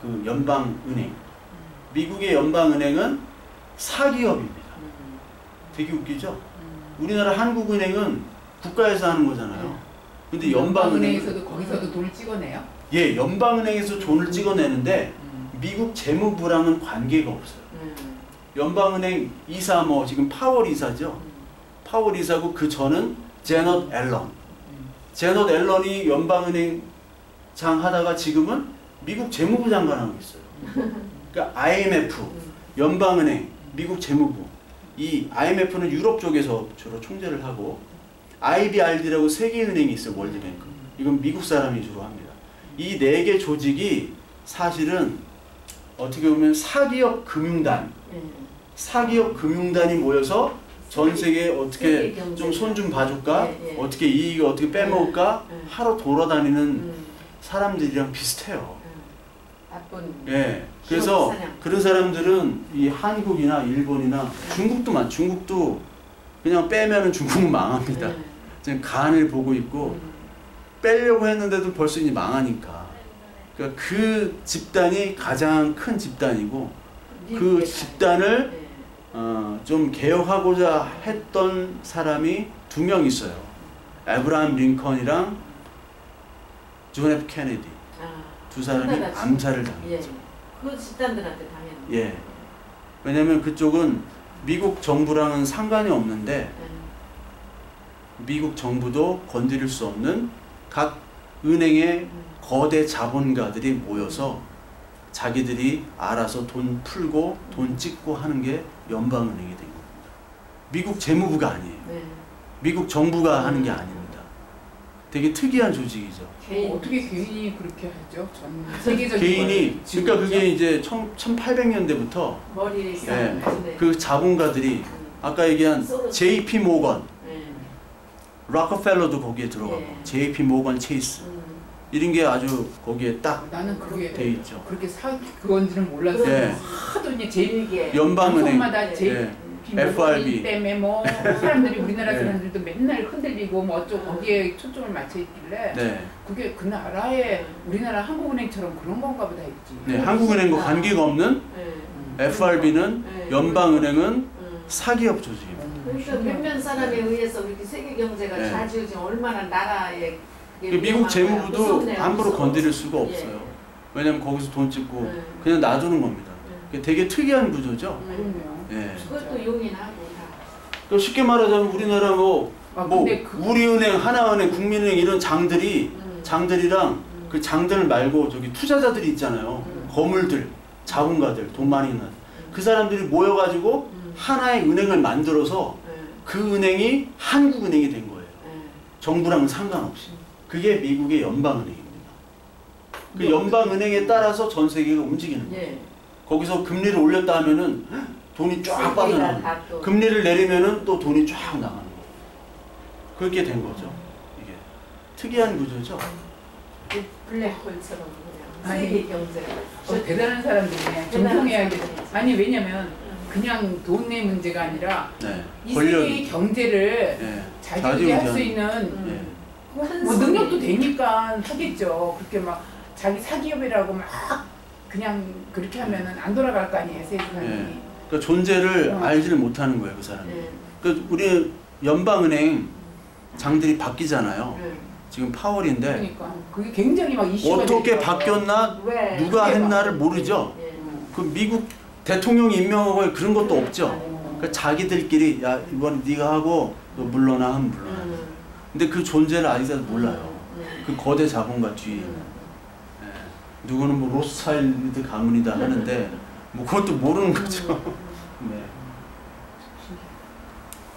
그 연방은행. 미국의 연방은행은 사기업입니다. 되게 웃기죠? 우리나라 한국은행은 국가에서 하는 거잖아요. 근데 연방은행에서도 거기서도 돈을 찍어내요? 예, 연방은행에서 돈을 찍어내는데 미국 재무부랑은 관계가 없어요. 연방은행 이사 뭐 지금 파월 이사죠. 파월 이사고 그 전은 제넛 앨런. 제넛 앨런이 연방은행 장 하다가 지금은 미국 재무부 장관하고 있어요. 그러니까 IMF, 연방은행, 미국 재무부. 이 IMF는 유럽 쪽에서 주로 총재를 하고 IBRD라고 세계은행이 있어요. 월드뱅크. 이건 미국 사람이 주로 합니다. 이 네 개 조직이 사실은 어떻게 보면 사기업 금융단이 모여서 전 세계에 어떻게 좀 손 좀 봐줄까? 어떻게 이익을 어떻게 빼먹을까? 하러 돌아다니는 사람들이랑 비슷해요. 예. 그래서 그런 사람들은 이 한국이나 일본이나 중국도 그냥 빼면은 중국은 망합니다. 지금 간을 보고 있고 빼려고 했는데도 벌써 이제 망하니까. 그러니까 그 집단이 가장 큰 집단이고 그 집단을 좀 개혁하고자 했던 사람이 두 명 있어요. 에브라함 링컨이랑 존 F 케네디. 두 사람이 암살을 당했죠. 그 집단들한테 당했는데. 예. 왜냐면 그쪽은 미국 정부랑은 상관이 없는데 미국 정부도 건드릴 수 없는 각 은행의 거대 자본가들이 모여서 자기들이 알아서 돈 풀고 돈 찍고 하는 게 연방은행이 된 겁니다. 미국 재무부가 아니에요. 미국 정부가 하는 게 아닙니다. 되게 특이한 조직이죠. 어떻게 개인이 그렇게 하죠? 전 세계적인 개인이 그러니까 그게 이제 1800년대부터 머리에 그 자본가들이 아까 얘기한 JP 모건, 록펠러도 거기에 들어가고 JP 모건 체이스 이런 게 아주 거기에 딱 나는 그게 돼 있죠. 그렇게 그건지는 몰랐어요. 하도 이제 연방은행, 마다 FRB 때문에 뭐 사람들이 우리나라 사람들도 맨날 흔들리고 뭐 어쩌고 거기에 초점을 맞춰 있길래 그게 그 나라의 우리나라 한국은행처럼 그런 건가 보다 했지. 네, 한국은행과 관계가 없는 FRB는 연방은행은 사기업 조직입니다. 그러니까 몇몇 사람에 의해서 이렇게 세계 경제가 좌지우지 얼마나 나라의 미국 재무부도 함부로 건드릴 수가 없어요. 왜냐면 거기서 돈 찍고 그냥 놔두는 겁니다. 되게 특이한 구조죠. 예. 그것도 용인하고 또 쉽게 말하자면 우리나라 우리은행, 하나은행, 국민은행 이런 장들이랑 그 장들 말고 저기 투자자들이 있잖아요. 거물들, 자본가들, 돈 많이 있는 그 사람들이 모여가지고 하나의 은행을 만들어서 그 은행이 한국은행이 된 거예요. 정부랑은 상관없이. 그게 미국의 연방은행입니다. 그 연방은행에 따라서 전 세계가 움직이는 거예요. 거기서 금리를 올렸다 하면은 돈이 쫙 빠져나가고 금리를 내리면은 또 돈이 쫙 나가는 거예요. 그렇게 된 거죠. 이게 특이한 구조죠. 블랙홀처럼 그냥. 세계 경제. 대단한 사람들이네. 존경해야겠다. 아니 왜냐면 그냥 돈의 문제가 아니라 네. 이 세계의 경제를 네. 자기들이 할 수 있는 네. 뭐 능력도 되니까 하겠죠. 그렇게 막 자기 사기업이라고 막 그냥 그렇게 하면은 안 돌아갈 거 아니에요, 세상이. 네. 그러니까 존재를 알지를 못하는 거예요, 그 사람이. 그러니까 우리 연방은행 장들이 바뀌잖아요. 지금 파월인데. 그러니까 그게 굉장히 막 이슈가 어떻게 되니까. 바뀌었나 왜? 누가 했나를 모르죠. 그 미국 대통령이 임명하고 그런 것도 없죠. 그러니까 자기들끼리 야 이번 네가 하고 너 물러나 하면 물러나. 근데 그 존재를 아직까지 몰라요. 그 거대 자본가 뒤에. 예. 누구는 뭐 로스차일드 가문이다 하는데 뭐 그것도 모르는 거죠. 네.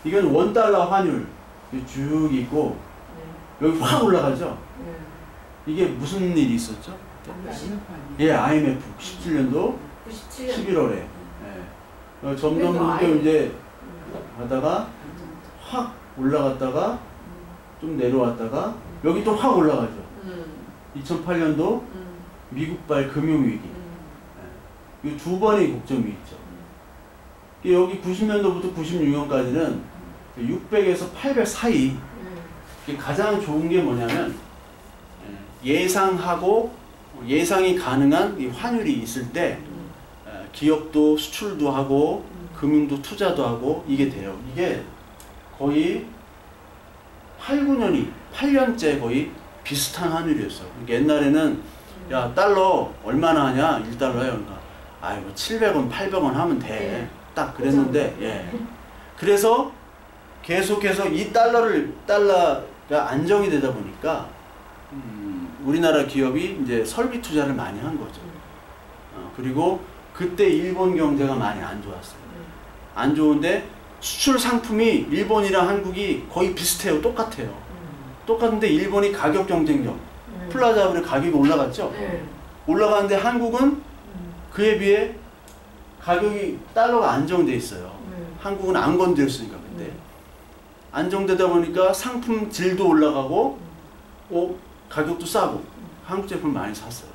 이건 $1 환율 쭉 있고 여기 확 올라가죠. 이게 무슨 일이 있었죠? 예, IMF 97년도 11월에. 예. 점점 그렇게 이제 하다가 확 올라갔다가 좀 내려왔다가 여기 또 확 올라가죠. 2008년도 미국발 금융위기. 예. 이 두 번의 곡점이 있죠. 여기 90년도부터 96년까지는 600에서 800 사이. 가장 좋은 게 뭐냐면 예상하고 예상이 가능한 이 환율이 있을 때 기업도 수출도 하고 금융도 투자도 하고 이게 돼요. 이게 거의 8년째 거의 비슷한 환율이었어요. 옛날에는 야 달러 얼마나 하냐 1달러요. 그러니까 아이고 700원 800원 하면 돼. 딱 그랬는데 예. 그래서 계속해서 이 달러가 안정이 되다 보니까 우리나라 기업이 이제 설비 투자를 많이 한 거죠. 그리고 그때 일본 경제가 많이 안 좋았어요. 안 좋은데 수출 상품이 일본이랑 한국이 거의 비슷해요. 똑같아요. 똑같은데 일본이 가격 경쟁력, 플라자블의 가격이 올라갔죠. 올라가는데 한국은 그에 비해 가격이 달러가 안정돼 있어요. 한국은 안 건드렸으니까 근데 안정되다 보니까 상품 질도 올라가고 가격도 싸고 한국 제품 많이 샀어요.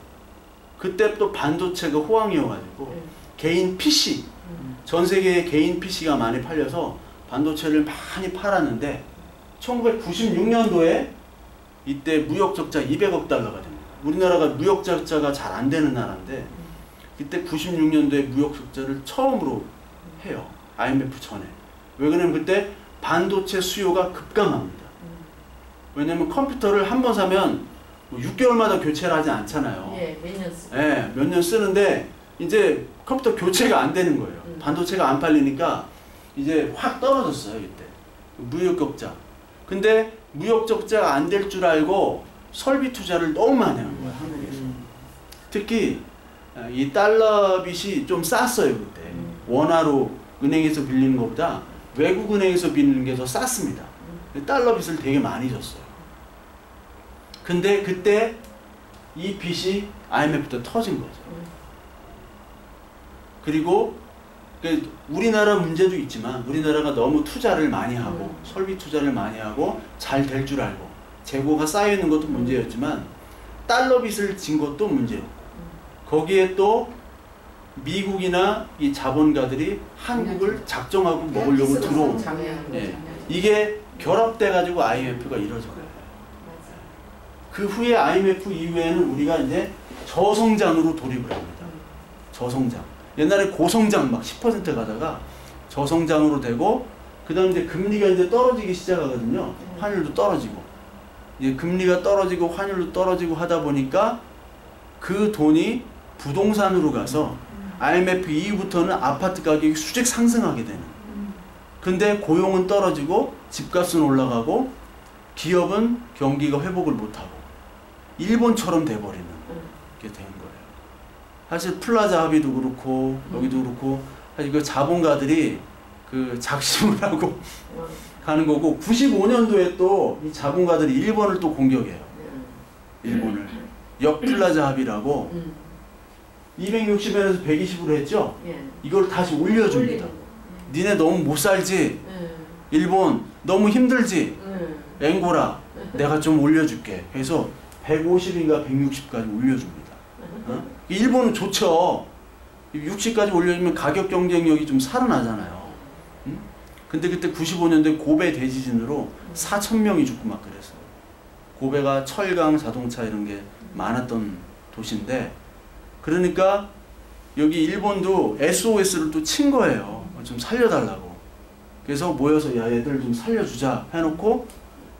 그때 또 반도체가 호황이어가지고 개인 PC 전 세계에 개인 PC가 많이 팔려서 반도체를 많이 팔았는데 1996년도에 이때 무역 적자 200억 달러가 됩니다. 우리나라가 무역 적자가 잘 안 되는 나라인데 그때 96년도에 무역 적자를 처음으로 해요. IMF 전에. 왜 그러냐면 그때 반도체 수요가 급감합니다. 왜냐면 컴퓨터를 한 번 사면 6개월마다 교체를 하지 않잖아요. 예, 몇 년 쓰. 예, 몇 년 쓰는데 이제 컴퓨터 교체가 안 되는 거예요. 반도체가 안 팔리니까 이제 확 떨어졌어요, 이때. 무역 적자. 근데 무역 적자가 안 될 줄 알고 설비 투자를 너무 많이 한 거예요, 한국에서. 특히 이 달러 빚이 좀 쌌어요, 그때. 원화로 은행에서 빌리는 것보다 외국 은행에서 빌리는 게 더 쌌습니다. 달러 빚을 되게 많이 줬어요. 근데 그때 이 빚이 IMF 때 터진 거죠. 그리고 우리나라 문제도 있지만 우리나라가 너무 투자를 많이 하고 설비 투자를 많이 하고 잘 될 줄 알고 재고가 쌓여 있는 것도 문제였지만 달러 빚을 진 것도 문제였고 거기에 또 미국이나 이 자본가들이 한국을 작정하고 먹으려고 들어온 예. 이게 결합돼 가지고 IMF가 이루어진 거예요. 그 후에 IMF 이후에는 우리가 이제 저성장으로 돌입을 합니다. 저성장. 옛날에 고성장 막 10% 가다가 저성장으로 되고 그 다음에 이제 금리가 이제 떨어지기 시작하거든요. 환율도 떨어지고 이제 금리가 떨어지고 환율도 떨어지고 하다 보니까 그 돈이 부동산으로 가서 IMF 이후부터는 아파트 가격이 수직 상승하게 되는. 근데 고용은 떨어지고 집값은 올라가고 기업은 경기가 회복을 못하고 일본처럼 돼버리는 게 된 거예요. 사실 플라자 합의도 그렇고 여기도 그렇고 사실 그 자본가들이 그 작심을 하고 가는 거고 95년도에 또 이 자본가들이 일본을 또 공격해요. 일본을 역플라자 합의라고 260엔에서 120으로 했죠. 이걸 다시 올려줍니다. 니네 너무 못 살지. 일본 너무 힘들지. 앵고라 내가 좀 올려줄게. 해서 150인가 160까지 올려줍니다. 일본은 좋죠. 60까지 올려주면 가격 경쟁력이 좀 살아나잖아요. 근데 그때 95년도에 고베 대지진으로 4,000명이 죽고 막 그랬어요. 고베가 철강, 자동차 이런 게 많았던 도시인데, 그러니까 여기 일본도 SOS를 또 친 거예요. 좀 살려달라고. 그래서 모여서 야 얘들 좀 살려주자 해놓고,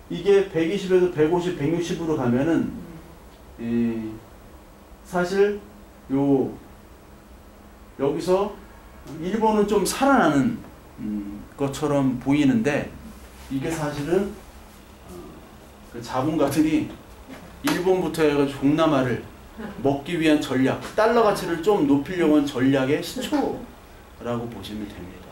이게 120에서 150, 160으로 가면은 사실 여기서 일본은 좀 살아나는 것처럼 보이는데, 이게 사실은 그 자본가들이 일본부터 해가지고 동남아를 먹기 위한 전략, 달러 가치를 좀 높이려고 한 전략의 시초라고 보시면 됩니다.